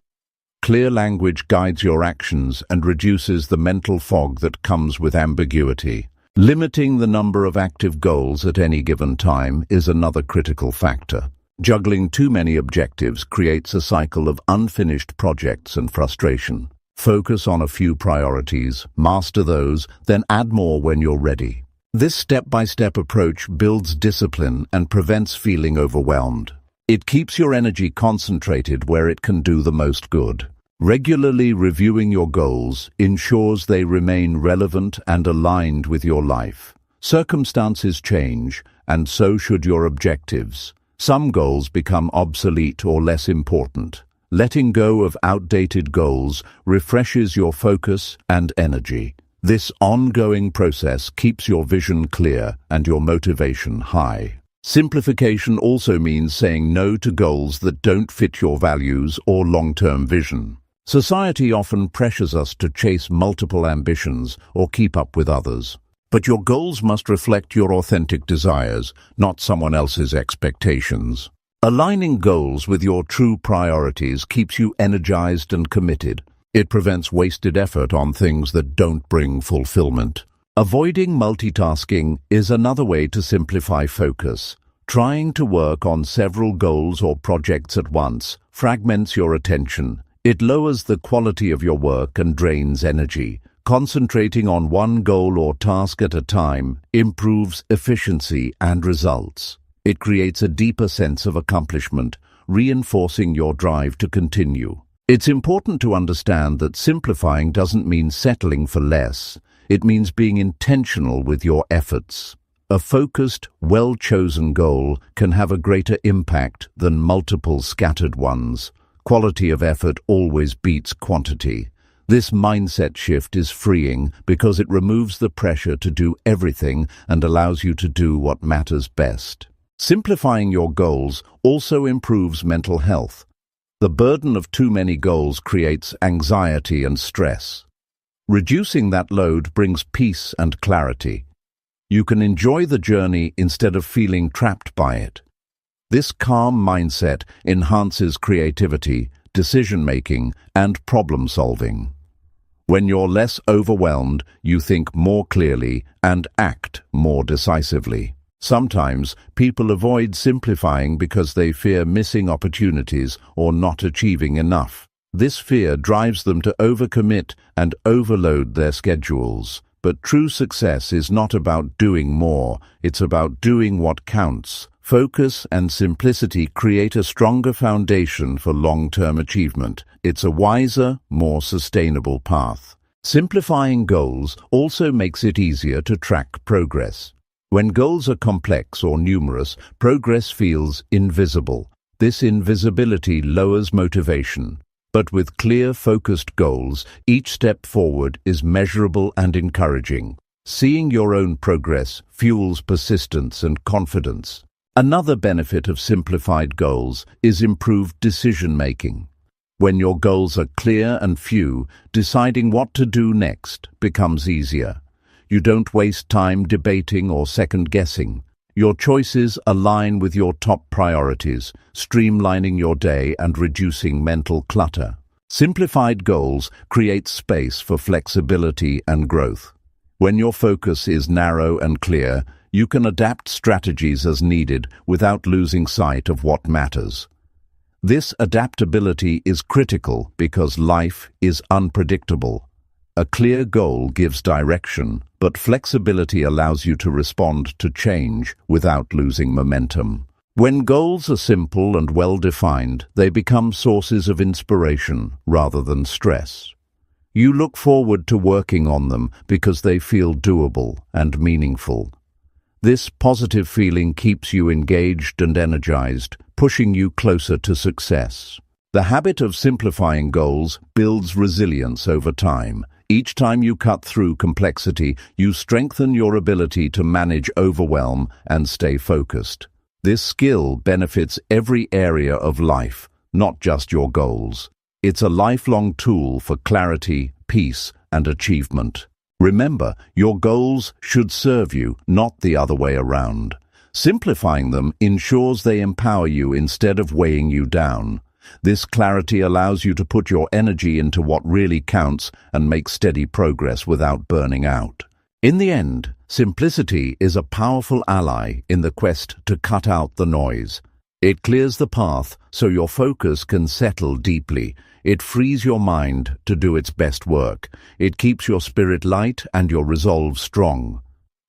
Clear language guides your actions and reduces the mental fog that comes with ambiguity. Limiting the number of active goals at any given time is another critical factor. Juggling too many objectives creates a cycle of unfinished projects and frustration. Focus on a few priorities, master those, then add more when you're ready. This step-by-step approach builds discipline and prevents feeling overwhelmed. It keeps your energy concentrated where it can do the most good. Regularly reviewing your goals ensures they remain relevant and aligned with your life. Circumstances change, and so should your objectives. Some goals become obsolete or less important. Letting go of outdated goals refreshes your focus and energy. This ongoing process keeps your vision clear and your motivation high. Simplification also means saying no to goals that don't fit your values or long-term vision. Society often pressures us to chase multiple ambitions or keep up with others. But your goals must reflect your authentic desires, not someone else's expectations. Aligning goals with your true priorities keeps you energized and committed. It prevents wasted effort on things that don't bring fulfillment. Avoiding multitasking is another way to simplify focus. Trying to work on several goals or projects at once fragments your attention. It lowers the quality of your work and drains energy. Concentrating on one goal or task at a time improves efficiency and results. It creates a deeper sense of accomplishment, reinforcing your drive to continue. It's important to understand that simplifying doesn't mean settling for less. It means being intentional with your efforts. A focused, well-chosen goal can have a greater impact than multiple scattered ones. Quality of effort always beats quantity. This mindset shift is freeing because it removes the pressure to do everything and allows you to do what matters best. Simplifying your goals also improves mental health. The burden of too many goals creates anxiety and stress. Reducing that load brings peace and clarity. You can enjoy the journey instead of feeling trapped by it. This calm mindset enhances creativity, decision-making, and problem-solving. When you're less overwhelmed, you think more clearly and act more decisively. Sometimes people avoid simplifying because they fear missing opportunities or not achieving enough. This fear drives them to overcommit and overload their schedules. But true success is not about doing more, it's about doing what counts. Focus and simplicity create a stronger foundation for long-term achievement. It's a wiser, more sustainable path. Simplifying goals also makes it easier to track progress. When goals are complex or numerous, progress feels invisible. This invisibility lowers motivation. But with clear, focused goals, each step forward is measurable and encouraging. Seeing your own progress fuels persistence and confidence. Another benefit of simplified goals is improved decision-making. When your goals are clear and few, deciding what to do next becomes easier. You don't waste time debating or second-guessing. Your choices align with your top priorities, streamlining your day and reducing mental clutter. Simplified goals create space for flexibility and growth. When your focus is narrow and clear, you can adapt strategies as needed without losing sight of what matters. This adaptability is critical because life is unpredictable. A clear goal gives direction, but flexibility allows you to respond to change without losing momentum. When goals are simple and well-defined, they become sources of inspiration rather than stress. You look forward to working on them because they feel doable and meaningful. This positive feeling keeps you engaged and energized, pushing you closer to success. The habit of simplifying goals builds resilience over time. Each time you cut through complexity, you strengthen your ability to manage overwhelm and stay focused. This skill benefits every area of life, not just your goals. It's a lifelong tool for clarity, peace, and achievement. Remember, your goals should serve you, not the other way around. Simplifying them ensures they empower you instead of weighing you down. This clarity allows you to put your energy into what really counts and make steady progress without burning out. In the end, simplicity is a powerful ally in the quest to cut out the noise. It clears the path so your focus can settle deeply. It frees your mind to do its best work. It keeps your spirit light and your resolve strong.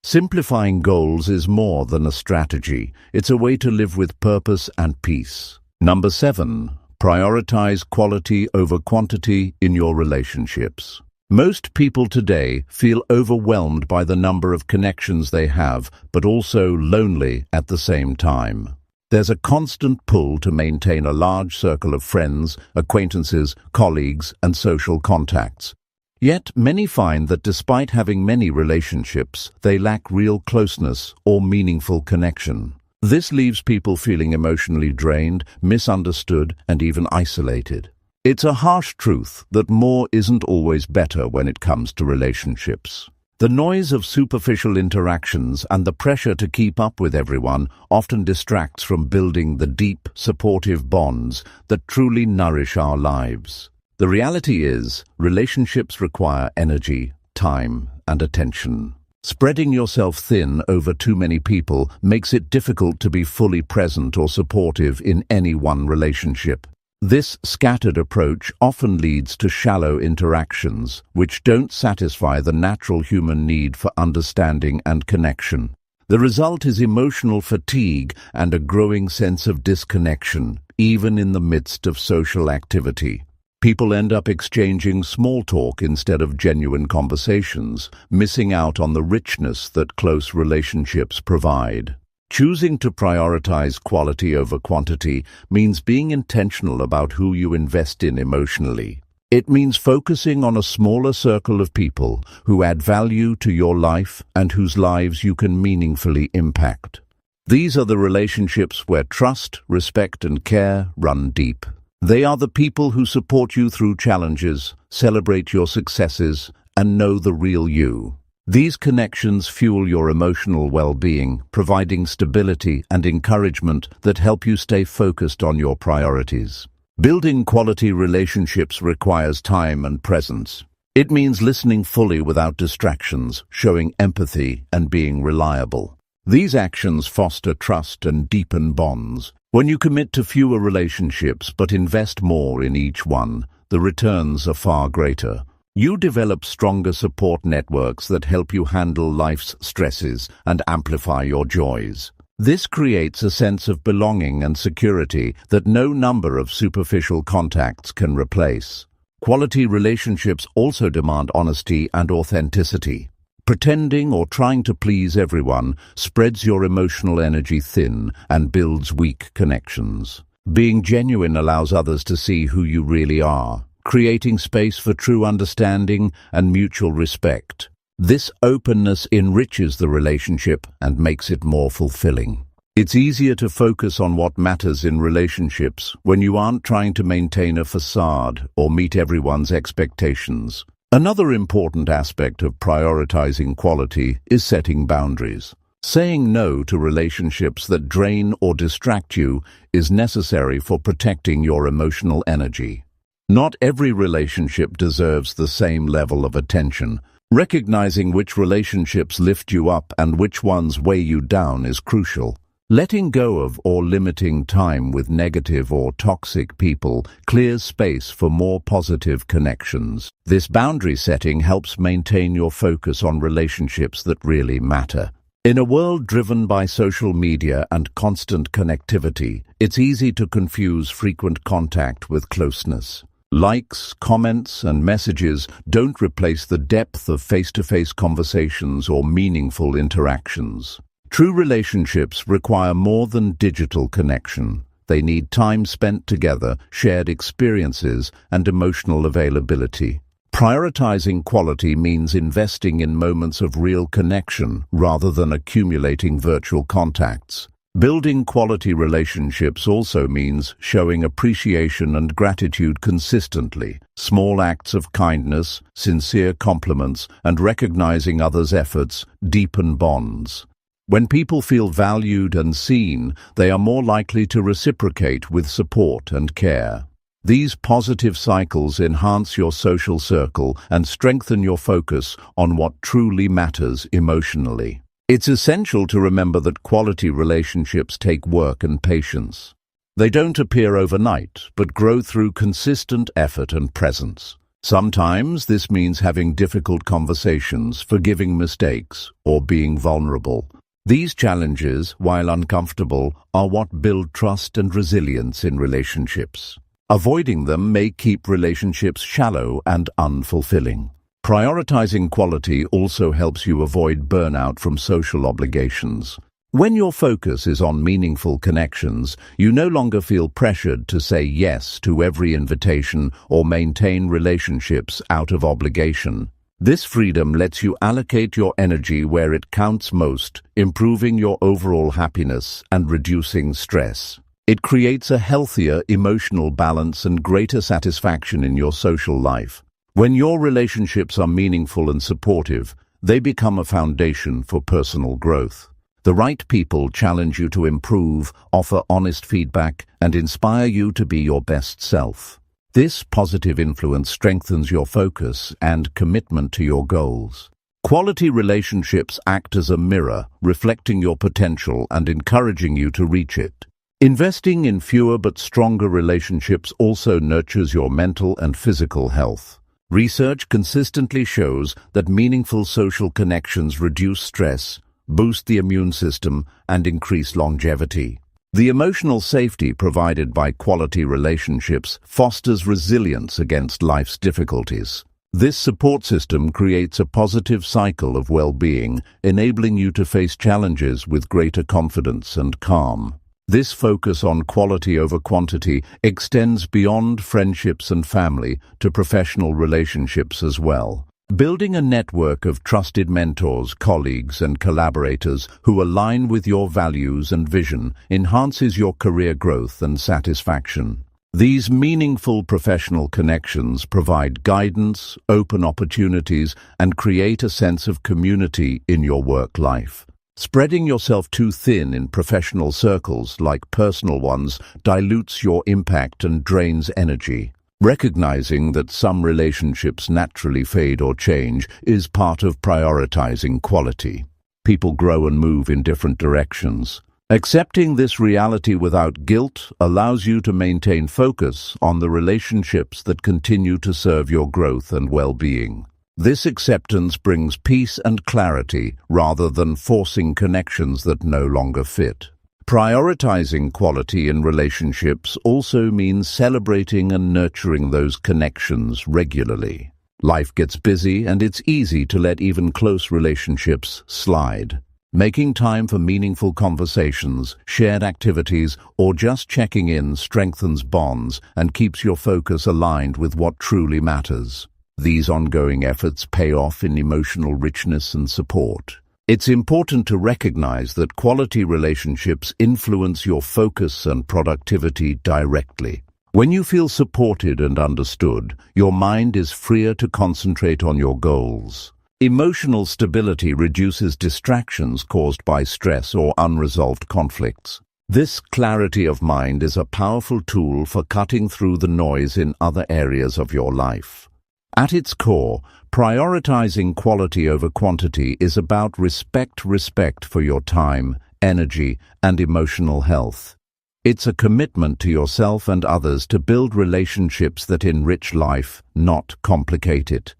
Simplifying goals is more than a strategy. It's a way to live with purpose and peace. Number 7. Prioritize quality over quantity in your relationships. Most people today feel overwhelmed by the number of connections they have, but also lonely at the same time. There's a constant pull to maintain a large circle of friends, acquaintances, colleagues, and social contacts. Yet many find that despite having many relationships, they lack real closeness or meaningful connection. This leaves people feeling emotionally drained, misunderstood, and even isolated. It's a harsh truth that more isn't always better when it comes to relationships. The noise of superficial interactions and the pressure to keep up with everyone often distracts from building the deep, supportive bonds that truly nourish our lives. The reality is, relationships require energy, time, and attention. Spreading yourself thin over too many people makes it difficult to be fully present or supportive in any one relationship. This scattered approach often leads to shallow interactions, which don't satisfy the natural human need for understanding and connection. The result is emotional fatigue and a growing sense of disconnection, even in the midst of social activity. People end up exchanging small talk instead of genuine conversations, missing out on the richness that close relationships provide. Choosing to prioritize quality over quantity means being intentional about who you invest in emotionally. It means focusing on a smaller circle of people who add value to your life and whose lives you can meaningfully impact. These are the relationships where trust, respect, and care run deep. They are the people who support you through challenges, celebrate your successes, and know the real you. These connections fuel your emotional well-being, providing stability and encouragement that help you stay focused on your priorities. Building quality relationships requires time and presence. It means listening fully without distractions, showing empathy, and being reliable. These actions foster trust and deepen bonds. When you commit to fewer relationships but invest more in each one, the returns are far greater. You develop stronger support networks that help you handle life's stresses and amplify your joys. This creates a sense of belonging and security that no number of superficial contacts can replace. Quality relationships also demand honesty and authenticity. Pretending or trying to please everyone spreads your emotional energy thin and builds weak connections. Being genuine allows others to see who you really are, creating space for true understanding and mutual respect. This openness enriches the relationship and makes it more fulfilling. It's easier to focus on what matters in relationships when you aren't trying to maintain a facade or meet everyone's expectations. Another important aspect of prioritizing quality is setting boundaries. Saying no to relationships that drain or distract you is necessary for protecting your emotional energy. Not every relationship deserves the same level of attention. Recognizing which relationships lift you up and which ones weigh you down is crucial. Letting go of or limiting time with negative or toxic people clears space for more positive connections. This boundary setting helps maintain your focus on relationships that really matter. In a world driven by social media and constant connectivity, it's easy to confuse frequent contact with closeness. Likes, comments, and messages don't replace the depth of face-to-face conversations or meaningful interactions. True relationships require more than digital connection. They need time spent together, shared experiences, and emotional availability. Prioritizing quality means investing in moments of real connection rather than accumulating virtual contacts. Building quality relationships also means showing appreciation and gratitude consistently. Small acts of kindness, sincere compliments, and recognizing others' efforts deepen bonds. When people feel valued and seen, they are more likely to reciprocate with support and care. These positive cycles enhance your social circle and strengthen your focus on what truly matters emotionally. It's essential to remember that quality relationships take work and patience. They don't appear overnight, but grow through consistent effort and presence. Sometimes this means having difficult conversations, forgiving mistakes, or being vulnerable. These challenges, while uncomfortable, are what build trust and resilience in relationships. Avoiding them may keep relationships shallow and unfulfilling. Prioritizing quality also helps you avoid burnout from social obligations. When your focus is on meaningful connections, you no longer feel pressured to say yes to every invitation or maintain relationships out of obligation. This freedom lets you allocate your energy where it counts most, improving your overall happiness and reducing stress. It creates a healthier emotional balance and greater satisfaction in your social life. When your relationships are meaningful and supportive, they become a foundation for personal growth. The right people challenge you to improve, offer honest feedback, and inspire you to be your best self. This positive influence strengthens your focus and commitment to your goals. Quality relationships act as a mirror, reflecting your potential and encouraging you to reach it. Investing in fewer but stronger relationships also nurtures your mental and physical health. Research consistently shows that meaningful social connections reduce stress, boost the immune system, and increase longevity. The emotional safety provided by quality relationships fosters resilience against life's difficulties. This support system creates a positive cycle of well-being, enabling you to face challenges with greater confidence and calm. This focus on quality over quantity extends beyond friendships and family to professional relationships as well. Building a network of trusted mentors, colleagues, and collaborators who align with your values and vision enhances your career growth and satisfaction. These meaningful professional connections provide guidance, open opportunities, and create a sense of community in your work life. Spreading yourself too thin in professional circles, like personal ones, dilutes your impact and drains energy. Recognizing that some relationships naturally fade or change is part of prioritizing quality. People grow and move in different directions. Accepting this reality without guilt allows you to maintain focus on the relationships that continue to serve your growth and well-being. This acceptance brings peace and clarity rather than forcing connections that no longer fit. Prioritizing quality in relationships also means celebrating and nurturing those connections regularly. Life gets busy, and it's easy to let even close relationships slide. Making time for meaningful conversations, shared activities, or just checking in strengthens bonds and keeps your focus aligned with what truly matters. These ongoing efforts pay off in emotional richness and support. It's important to recognize that quality relationships influence your focus and productivity directly. When you feel supported and understood, your mind is freer to concentrate on your goals. Emotional stability reduces distractions caused by stress or unresolved conflicts. This clarity of mind is a powerful tool for cutting through the noise in other areas of your life. At its core, prioritizing quality over quantity is about respect for your time, energy, and emotional health. It's a commitment to yourself and others to build relationships that enrich life, not complicate it.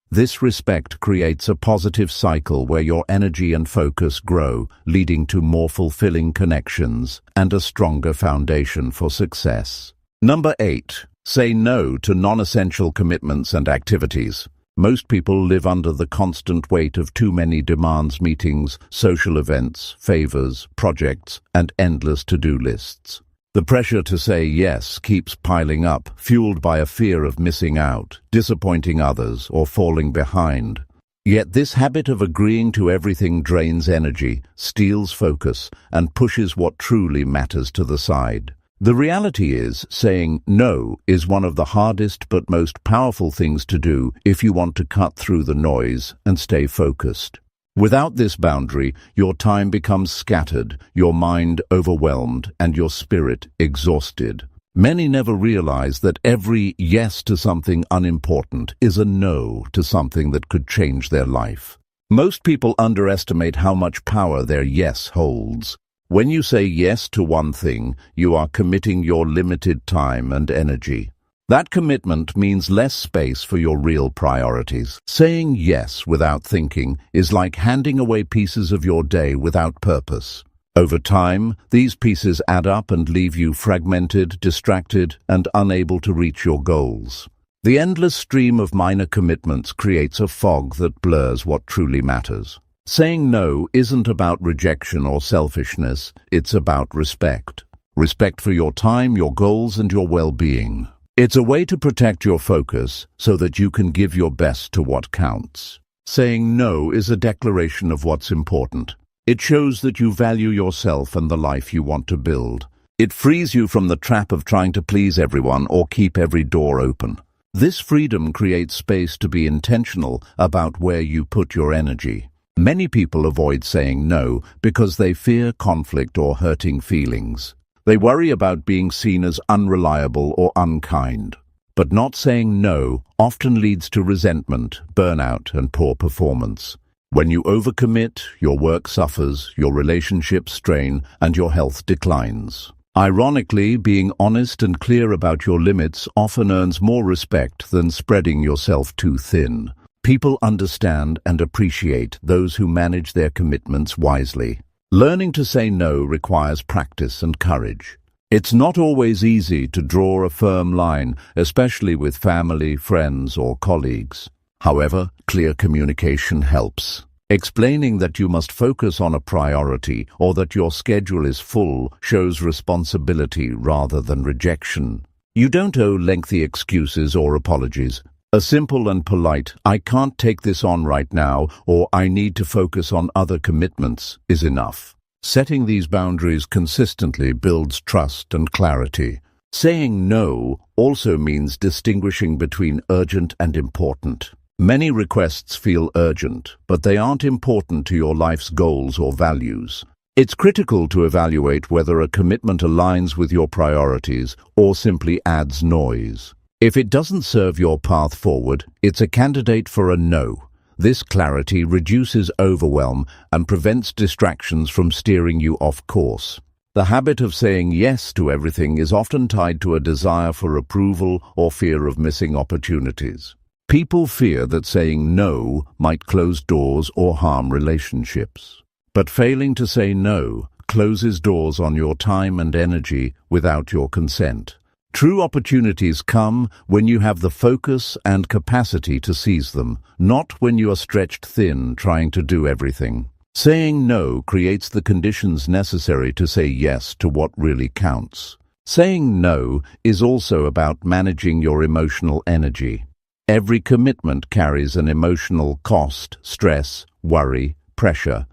This respect creates a positive cycle where your energy and focus grow, leading to more fulfilling connections and a stronger foundation for success. Number 8. Say no to non-essential commitments and activities. Most people live under the constant weight of too many demands, meetings, social events, favors, projects, and endless to-do lists. The pressure to say yes keeps piling up, fueled by a fear of missing out, disappointing others, or falling behind. Yet this habit of agreeing to everything drains energy, steals focus, and pushes what truly matters to the side. The reality is, saying no is one of the hardest but most powerful things to do if you want to cut through the noise and stay focused. Without this boundary, your time becomes scattered, your mind overwhelmed, and your spirit exhausted. Many never realize that every yes to something unimportant is a no to something that could change their life. Most people underestimate how much power their yes holds. When you say yes to one thing, you are committing your limited time and energy. That commitment means less space for your real priorities. Saying yes without thinking is like handing away pieces of your day without purpose. Over time, these pieces add up and leave you fragmented, distracted, and unable to reach your goals. The endless stream of minor commitments creates a fog that blurs what truly matters. Saying no isn't about rejection or selfishness, it's about respect. Respect for your time, your goals, and your well-being. It's a way to protect your focus so that you can give your best to what counts. Saying no is a declaration of what's important. It shows that you value yourself and the life you want to build. It frees you from the trap of trying to please everyone or keep every door open. This freedom creates space to be intentional about where you put your energy. Many people avoid saying no because they fear conflict or hurting feelings. They worry about being seen as unreliable or unkind. But not saying no often leads to resentment, burnout, and poor performance. When you overcommit, your work suffers, your relationships strain, and your health declines. Ironically, being honest and clear about your limits often earns more respect than spreading yourself too thin. People understand and appreciate those who manage their commitments wisely. Learning to say no requires practice and courage. It's not always easy to draw a firm line, especially with family, friends, or colleagues. However, clear communication helps. Explaining that you must focus on a priority or that your schedule is full shows responsibility rather than rejection. You don't owe lengthy excuses or apologies. A simple and polite, "I can't take this on right now," or "I need to focus on other commitments," is enough. Setting these boundaries consistently builds trust and clarity. Saying no also means distinguishing between urgent and important. Many requests feel urgent, but they aren't important to your life's goals or values. It's critical to evaluate whether a commitment aligns with your priorities or simply adds noise. If it doesn't serve your path forward, it's a candidate for a no. This clarity reduces overwhelm and prevents distractions from steering you off course. The habit of saying yes to everything is often tied to a desire for approval or fear of missing opportunities. People fear that saying no might close doors or harm relationships. But failing to say no closes doors on your time and energy without your consent. True opportunities come when you have the focus and capacity to seize them, not when you are stretched thin trying to do everything. Saying no creates the conditions necessary to say yes to what really counts. Saying no is also about managing your emotional energy. Every commitment carries an emotional cost, stress, worry, pressure.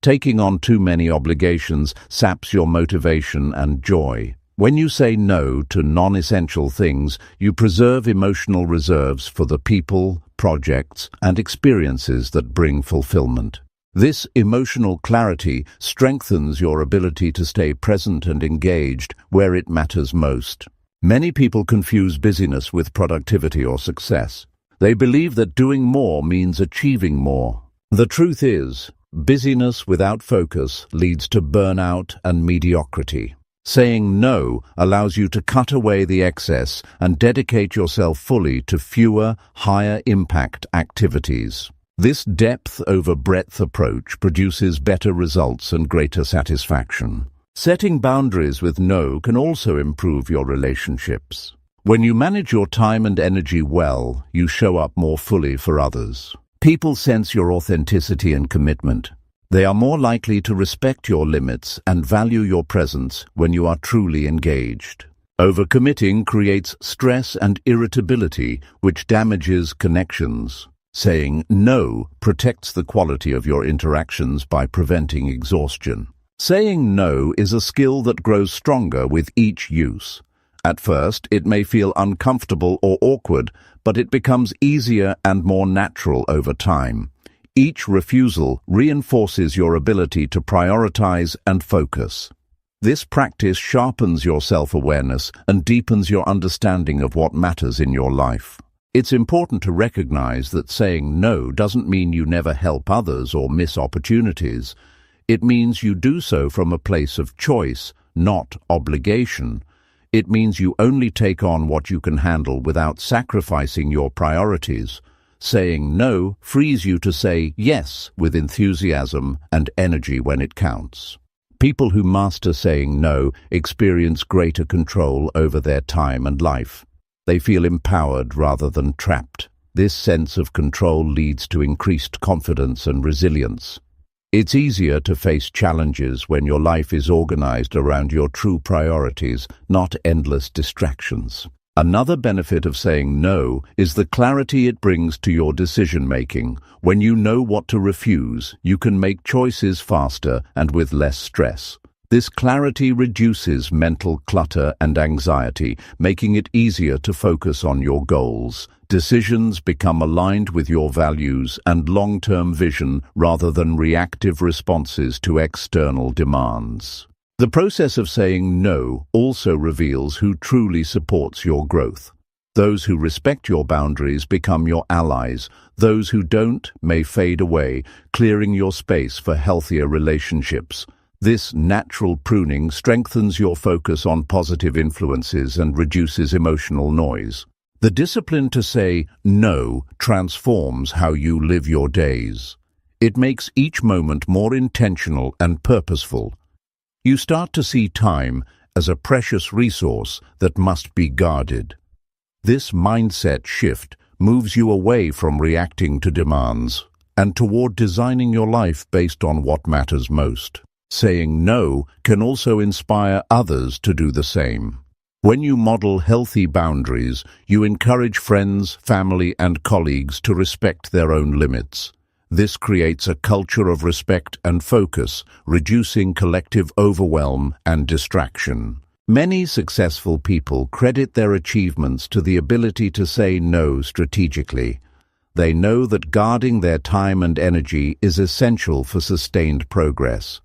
Taking on too many obligations saps your motivation and joy. When you say no to non-essential things, you preserve emotional reserves for the people, projects, and experiences that bring fulfillment. This emotional clarity strengthens your ability to stay present and engaged where it matters most. Many people confuse busyness with productivity or success. They believe that doing more means achieving more. The truth is, busyness without focus leads to burnout and mediocrity. Saying no allows you to cut away the excess and dedicate yourself fully to fewer, higher-impact activities. This depth over breadth approach produces better results and greater satisfaction. Setting boundaries with no can also improve your relationships. When you manage your time and energy well, you show up more fully for others. People sense your authenticity and commitment. They are more likely to respect your limits and value your presence when you are truly engaged. Overcommitting creates stress and irritability, which damages connections. Saying no protects the quality of your interactions by preventing exhaustion. Saying no is a skill that grows stronger with each use. At first, it may feel uncomfortable or awkward, but it becomes easier and more natural over time. Each refusal reinforces your ability to prioritize and focus. This practice sharpens your self-awareness and deepens your understanding of what matters in your life. It's important to recognize that saying no doesn't mean you never help others or miss opportunities. It means you do so from a place of choice, not obligation. It means you only take on what you can handle without sacrificing your priorities. Saying no frees you to say yes with enthusiasm and energy when it counts. People who master saying no experience greater control over their time and life. They feel empowered rather than trapped. This sense of control leads to increased confidence and resilience. It's easier to face challenges when your life is organized around your true priorities, not endless distractions. Another benefit of saying no is the clarity it brings to your decision-making. When you know what to refuse, you can make choices faster and with less stress. This clarity reduces mental clutter and anxiety, making it easier to focus on your goals. Decisions become aligned with your values and long-term vision rather than reactive responses to external demands. The process of saying no also reveals who truly supports your growth. Those who respect your boundaries become your allies. Those who don't may fade away, clearing your space for healthier relationships. This natural pruning strengthens your focus on positive influences and reduces emotional noise. The discipline to say no transforms how you live your days. It makes each moment more intentional and purposeful. You start to see time as a precious resource that must be guarded. This mindset shift moves you away from reacting to demands and toward designing your life based on what matters most. Saying no can also inspire others to do the same. When you model healthy boundaries, you encourage friends, family, and colleagues to respect their own limits. This creates a culture of respect and focus, reducing collective overwhelm and distraction. Many successful people credit their achievements to the ability to say no strategically. They know that guarding their time and energy is essential for sustained progress.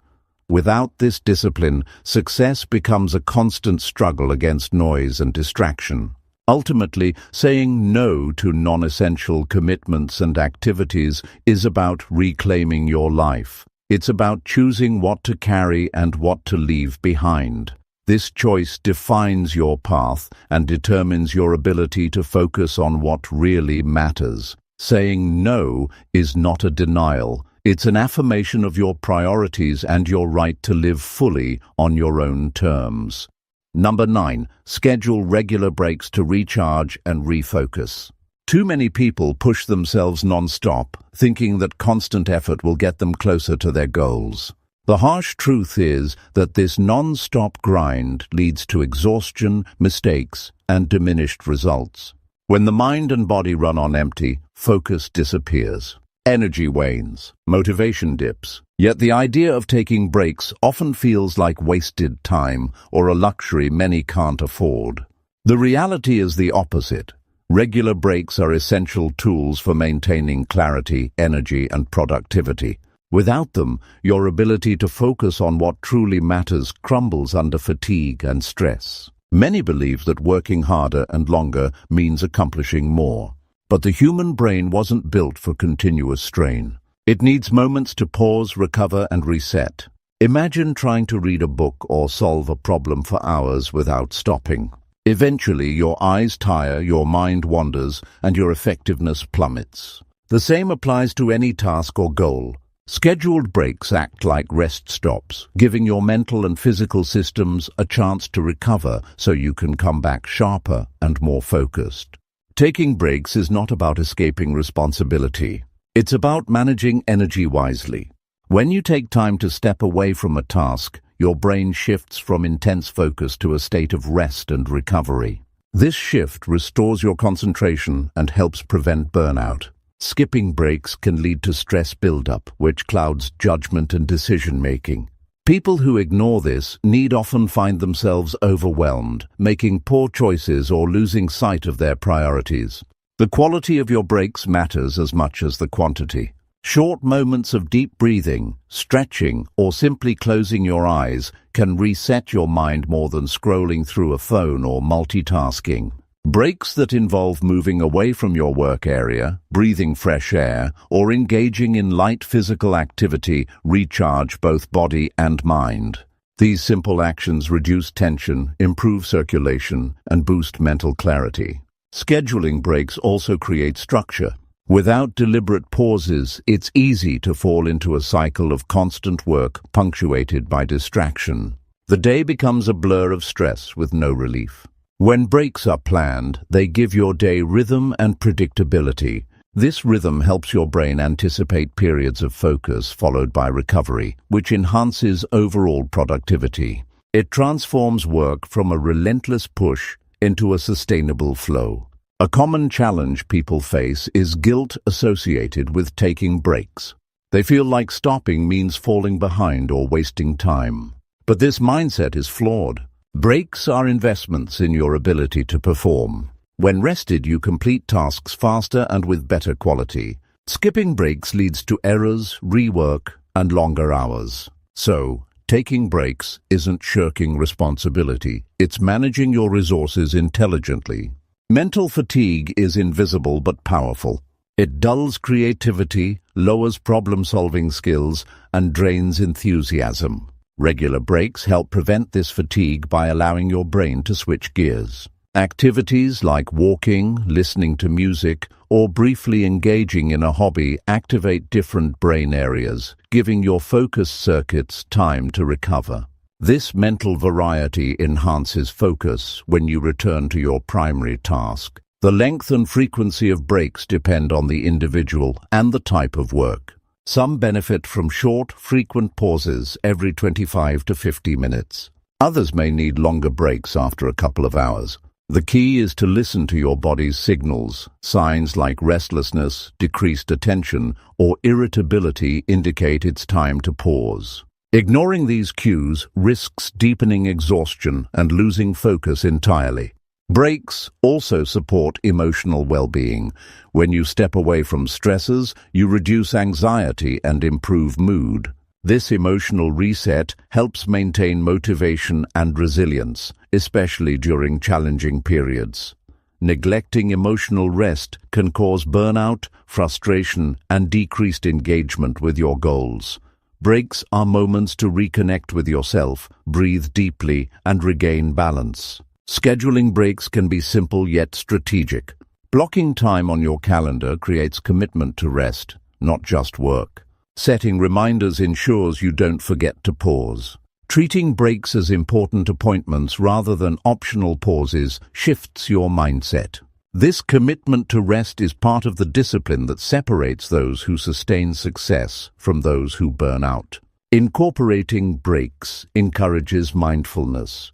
Without this discipline, success becomes a constant struggle against noise and distraction. Ultimately, saying no to non-essential commitments and activities is about reclaiming your life. It's about choosing what to carry and what to leave behind. This choice defines your path and determines your ability to focus on what really matters. Saying no is not a denial. It's an affirmation of your priorities and your right to live fully on your own terms. Number 9. Schedule regular breaks to recharge and refocus. Too many people push themselves non-stop, thinking that constant effort will get them closer to their goals. The harsh truth is that this non-stop grind leads to exhaustion, mistakes, and diminished results. When the mind and body run on empty, focus disappears. Energy wanes, motivation dips. Yet the idea of taking breaks often feels like wasted time or a luxury many can't afford. The reality is the opposite. Regular breaks are essential tools for maintaining clarity, energy, and productivity. Without them, your ability to focus on what truly matters crumbles under fatigue and stress. Many believe that working harder and longer means accomplishing more. But the human brain wasn't built for continuous strain. It needs moments to pause, recover, and reset. Imagine trying to read a book or solve a problem for hours without stopping. Eventually, your eyes tire, your mind wanders, and your effectiveness plummets. The same applies to any task or goal. Scheduled breaks act like rest stops, giving your mental and physical systems a chance to recover so you can come back sharper and more focused. Taking breaks is not about escaping responsibility. It's about managing energy wisely. When you take time to step away from a task, your brain shifts from intense focus to a state of rest and recovery. This shift restores your concentration and helps prevent burnout. Skipping breaks can lead to stress buildup, which clouds judgment and decision-making. People who ignore this need often find themselves overwhelmed, making poor choices or losing sight of their priorities. The quality of your breaks matters as much as the quantity. Short moments of deep breathing, stretching, or simply closing your eyes can reset your mind more than scrolling through a phone or multitasking. Breaks that involve moving away from your work area, breathing fresh air, or engaging in light physical activity recharge both body and mind. These simple actions reduce tension, improve circulation, and boost mental clarity. Scheduling breaks also create structure. Without deliberate pauses, it's easy to fall into a cycle of constant work punctuated by distraction. The day becomes a blur of stress with no relief. When breaks are planned, they give your day rhythm and predictability. This rhythm helps your brain anticipate periods of focus followed by recovery, which enhances overall productivity. It transforms work from a relentless push into a sustainable flow. A common challenge people face is guilt associated with taking breaks. They feel like stopping means falling behind or wasting time. But this mindset is flawed. Breaks are investments in your ability to perform. When rested, you complete tasks faster and with better quality. Skipping breaks leads to errors, rework, and longer hours. So, taking breaks isn't shirking responsibility. It's managing your resources intelligently. Mental fatigue is invisible but powerful. It dulls creativity, lowers problem-solving skills, and drains enthusiasm. Regular breaks help prevent this fatigue by allowing your brain to switch gears. Activities like walking, listening to music, or briefly engaging in a hobby activate different brain areas, giving your focus circuits time to recover. This mental variety enhances focus when you return to your primary task. The length and frequency of breaks depend on the individual and the type of work. Some benefit from short, frequent pauses every 25 to 50 minutes. Others may need longer breaks after a couple of hours. The key is to listen to your body's signals. Signs like restlessness, decreased attention, or irritability indicate it's time to pause. Ignoring these cues risks deepening exhaustion and losing focus entirely. Breaks also support emotional well-being. When you step away from stresses, you reduce anxiety and improve mood. This emotional reset helps maintain motivation and resilience, especially during challenging periods. Neglecting emotional rest can cause burnout, frustration, and decreased engagement with your goals. Breaks are moments to reconnect with yourself, breathe deeply, and regain balance. Scheduling breaks can be simple yet strategic. Blocking time on your calendar creates commitment to rest, not just work. Setting reminders ensures you don't forget to pause. Treating breaks as important appointments rather than optional pauses shifts your mindset. This commitment to rest is part of the discipline that separates those who sustain success from those who burn out. Incorporating breaks encourages mindfulness.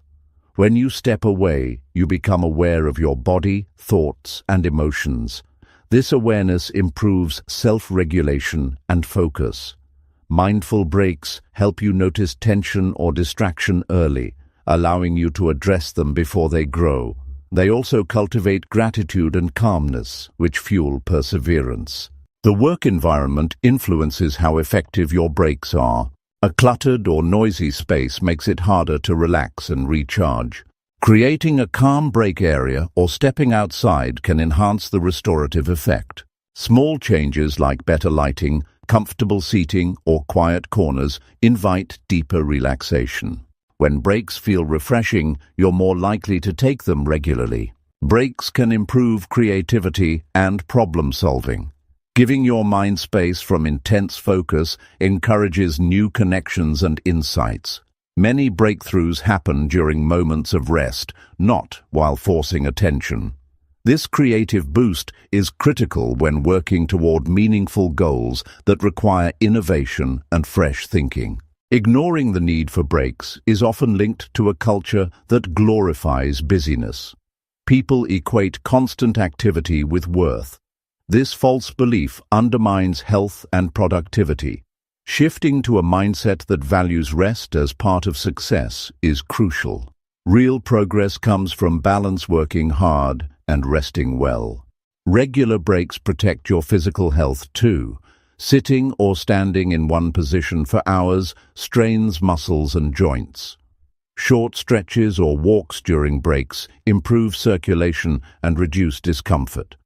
When you step away, you become aware of your body, thoughts, and emotions. This awareness improves self-regulation and focus. Mindful breaks help you notice tension or distraction early, allowing you to address them before they grow. They also cultivate gratitude and calmness, which fuel perseverance. The work environment influences how effective your breaks are. A cluttered or noisy space makes it harder to relax and recharge. Creating a calm break area or stepping outside can enhance the restorative effect. Small changes like better lighting, comfortable seating, or quiet corners invite deeper relaxation. When breaks feel refreshing, you're more likely to take them regularly. Breaks can improve creativity and problem-solving. Giving your mind space from intense focus encourages new connections and insights. Many breakthroughs happen during moments of rest, not while forcing attention. This creative boost is critical when working toward meaningful goals that require innovation and fresh thinking. Ignoring the need for breaks is often linked to a culture that glorifies busyness. People equate constant activity with worth. This false belief undermines health and productivity. Shifting to a mindset that values rest as part of success is crucial. Real progress comes from balance, working hard and resting well. Regular breaks protect your physical health too. Sitting or standing in one position for hours strains muscles and joints. Short stretches or walks during breaks improve circulation and reduce discomfort.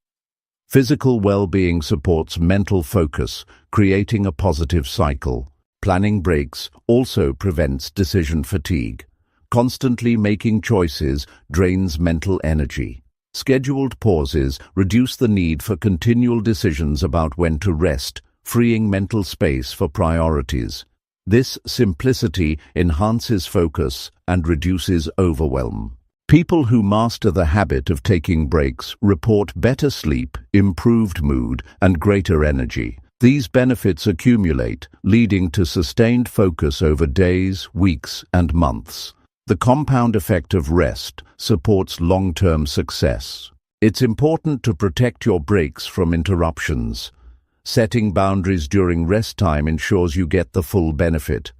Physical well-being supports mental focus, creating a positive cycle. Planning breaks also prevents decision fatigue. Constantly making choices drains mental energy. Scheduled pauses reduce the need for continual decisions about when to rest, freeing mental space for priorities. This simplicity enhances focus and reduces overwhelm. People who master the habit of taking breaks report better sleep, improved mood, and greater energy. These benefits accumulate, leading to sustained focus over days, weeks, and months. The compound effect of rest supports long-term success. It's important to protect your breaks from interruptions. Setting boundaries during rest time ensures you get the full benefit.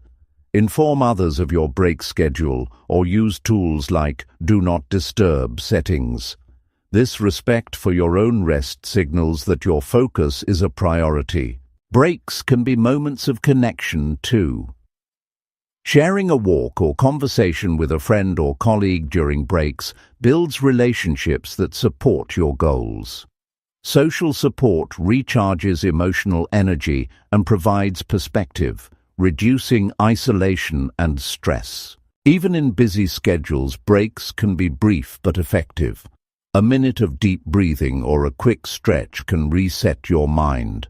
Inform others of your break schedule or use tools like Do Not Disturb settings. This respect for your own rest signals that your focus is a priority. Breaks can be moments of connection too. Sharing a walk or conversation with a friend or colleague during breaks builds relationships that support your goals. Social support recharges emotional energy and provides perspective, reducing isolation and stress. Even in busy schedules, breaks can be brief but effective. A minute of deep breathing or a quick stretch can reset your mind.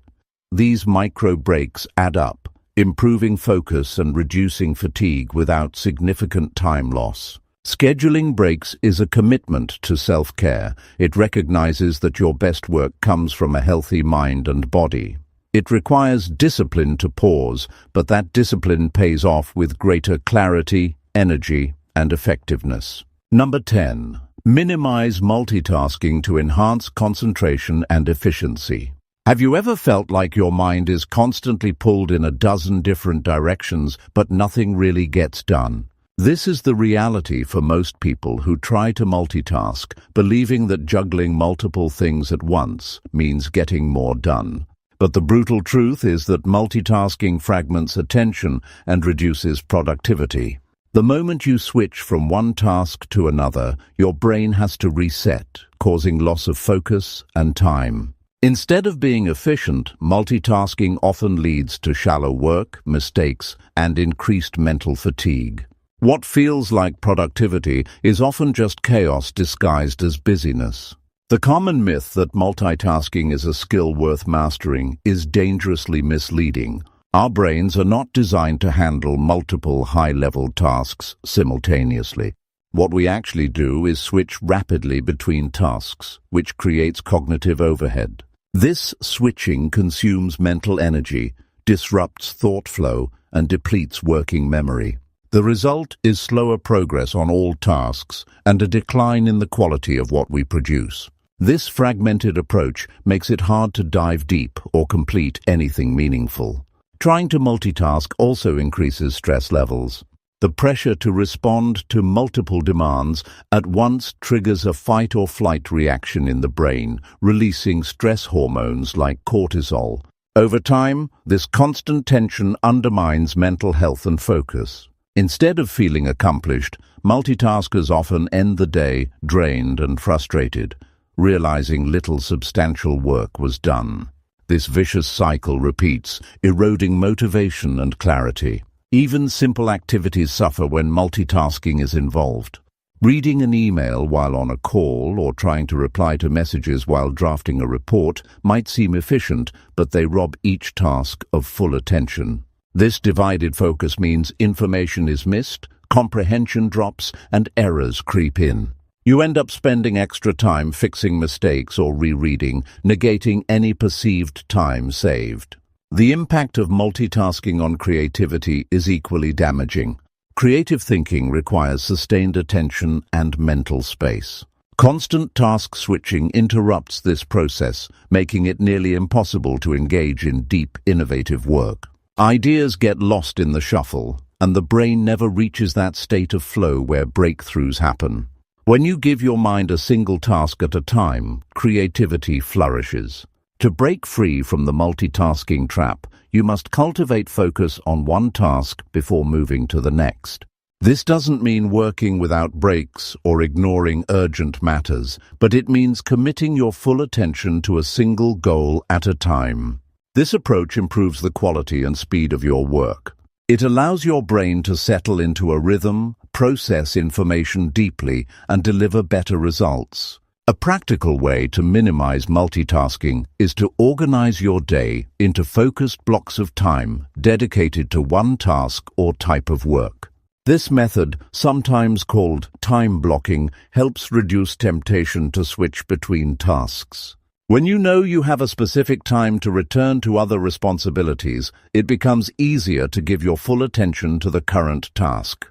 These micro breaks add up, improving focus and reducing fatigue without significant time loss. Scheduling breaks is a commitment to self-care. It recognizes that your best work comes from a healthy mind and body. It requires discipline to pause, but that discipline pays off with greater clarity, energy, and effectiveness. Number 10. Minimize multitasking to enhance concentration and efficiency. Have you ever felt like your mind is constantly pulled in a dozen different directions, but nothing really gets done? This is the reality for most people who try to multitask, believing that juggling multiple things at once means getting more done. But the brutal truth is that multitasking fragments attention and reduces productivity. The moment you switch from one task to another, your brain has to reset, causing loss of focus and time. Instead of being efficient, multitasking often leads to shallow work, mistakes, and increased mental fatigue. What feels like productivity is often just chaos disguised as busyness. The common myth that multitasking is a skill worth mastering is dangerously misleading. Our brains are not designed to handle multiple high-level tasks simultaneously. What we actually do is switch rapidly between tasks, which creates cognitive overhead. This switching consumes mental energy, disrupts thought flow, and depletes working memory. The result is slower progress on all tasks and a decline in the quality of what we produce. This fragmented approach makes it hard to dive deep or complete anything meaningful. Trying to multitask also increases stress levels. The pressure to respond to multiple demands at once triggers a fight-or-flight reaction in the brain, releasing stress hormones like cortisol. Over time, this constant tension undermines mental health and focus. Instead of feeling accomplished, multitaskers often end the day drained and frustrated, realizing little substantial work was done. This vicious cycle repeats, eroding motivation and clarity. Even simple activities suffer when multitasking is involved. Reading an email while on a call or trying to reply to messages while drafting a report might seem efficient, but they rob each task of full attention. This divided focus means information is missed, comprehension drops, and errors creep in. You end up spending extra time fixing mistakes or rereading, negating any perceived time saved. The impact of multitasking on creativity is equally damaging. Creative thinking requires sustained attention and mental space. Constant task switching interrupts this process, making it nearly impossible to engage in deep, innovative work. Ideas get lost in the shuffle, and the brain never reaches that state of flow where breakthroughs happen. When you give your mind a single task at a time, creativity flourishes. To break free from the multitasking trap, you must cultivate focus on one task before moving to the next. This doesn't mean working without breaks or ignoring urgent matters, but it means committing your full attention to a single goal at a time. This approach improves the quality and speed of your work. It allows your brain to settle into a rhythm, process information deeply, and deliver better results. A practical way to minimize multitasking is to organize your day into focused blocks of time dedicated to one task or type of work. This method, sometimes called time blocking, helps reduce temptation to switch between tasks. When you know you have a specific time to return to other responsibilities, it becomes easier to give your full attention to the current task.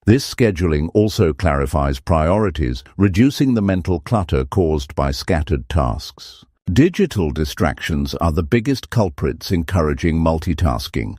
This scheduling also clarifies priorities, reducing the mental clutter caused by scattered tasks. Digital distractions are the biggest culprits encouraging multitasking.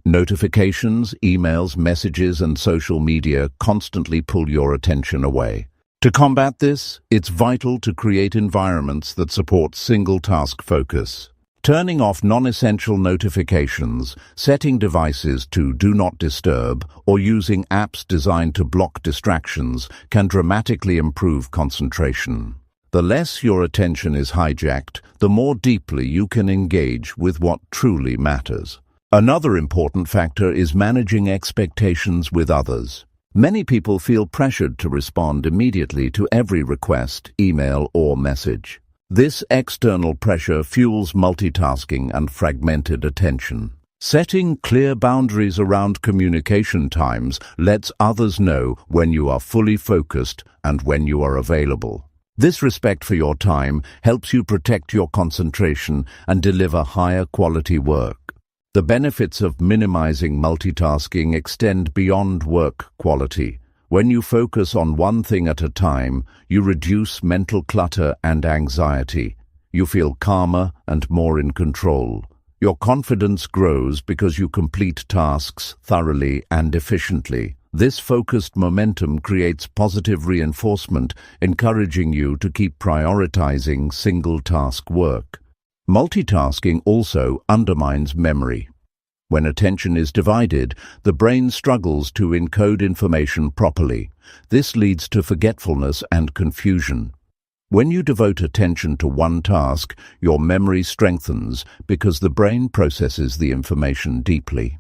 Notifications, emails, messages, and social media constantly pull your attention away. To combat this, it's vital to create environments that support single-task focus. Turning off non-essential notifications, setting devices to Do Not Disturb, or using apps designed to block distractions can dramatically improve concentration. The less your attention is hijacked, the more deeply you can engage with what truly matters. Another important factor is managing expectations with others. Many people feel pressured to respond immediately to every request, email, or message. This external pressure fuels multitasking and fragmented attention. Setting clear boundaries around communication times lets others know when you are fully focused and when you are available. This respect for your time helps you protect your concentration and deliver higher quality work. The benefits of minimizing multitasking extend beyond work quality. When you focus on one thing at a time, you reduce mental clutter and anxiety. You feel calmer and more in control. Your confidence grows because you complete tasks thoroughly and efficiently. This focused momentum creates positive reinforcement, encouraging you to keep prioritizing single-task work. Multitasking also undermines memory. When attention is divided, the brain struggles to encode information properly. This leads to forgetfulness and confusion. When you devote attention to one task, your memory strengthens because the brain processes the information deeply.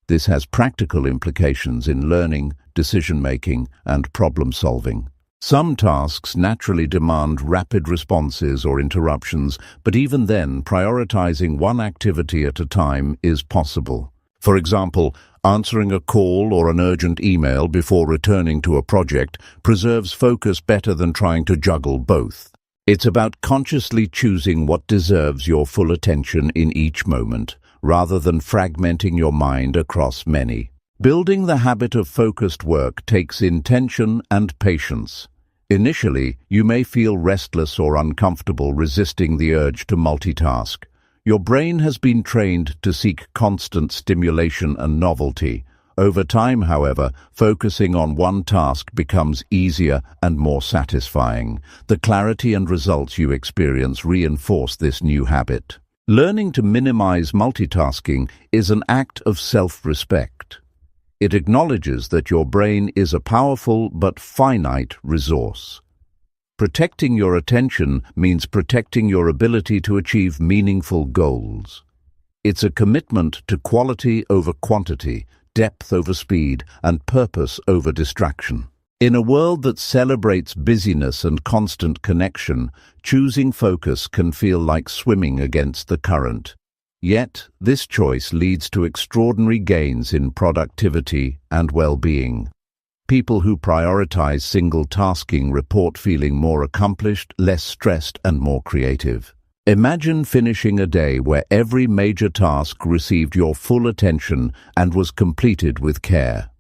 This has practical implications in learning, decision-making, and problem-solving. Some tasks naturally demand rapid responses or interruptions, but even then, prioritizing one activity at a time is possible. For example, answering a call or an urgent email before returning to a project preserves focus better than trying to juggle both. It's about consciously choosing what deserves your full attention in each moment, rather than fragmenting your mind across many. Building the habit of focused work takes intention and patience. Initially, you may feel restless or uncomfortable resisting the urge to multitask. Your brain has been trained to seek constant stimulation and novelty. Over time, however, focusing on one task becomes easier and more satisfying. The clarity and results you experience reinforce this new habit. Learning to minimize multitasking is an act of self-respect. It acknowledges that your brain is a powerful but finite resource. Protecting your attention means protecting your ability to achieve meaningful goals. It's a commitment to quality over quantity, depth over speed, and purpose over distraction. In a world that celebrates busyness and constant connection, choosing focus can feel like swimming against the current. Yet, this choice leads to extraordinary gains in productivity and well-being. People who prioritize single tasking report feeling more accomplished, less stressed, and more creative. Imagine finishing a day where every major task received your full attention and was completed with care.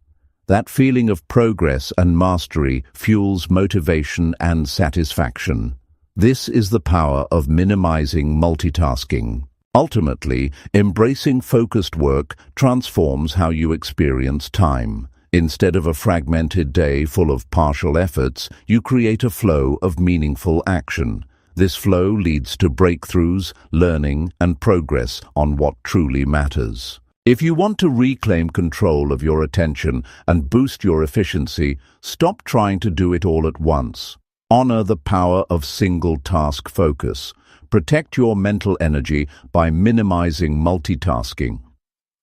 That feeling of progress and mastery fuels motivation and satisfaction. This is the power of minimizing multitasking. Ultimately, embracing focused work transforms how you experience time. Instead of a fragmented day full of partial efforts, you create a flow of meaningful action. This flow leads to breakthroughs, learning, and progress on what truly matters. If you want to reclaim control of your attention and boost your efficiency, stop trying to do it all at once. Honor the power of single-task focus. Protect your mental energy by minimizing multitasking.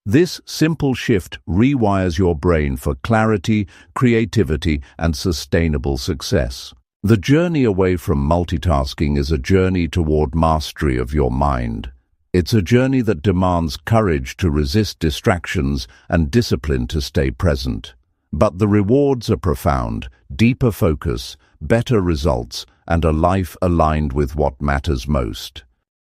This simple shift rewires your brain for clarity, creativity, and sustainable success. The journey away from multitasking is a journey toward mastery of your mind. It's a journey that demands courage to resist distractions and discipline to stay present. But the rewards are profound: deeper focus, better results, and a life aligned with what matters most.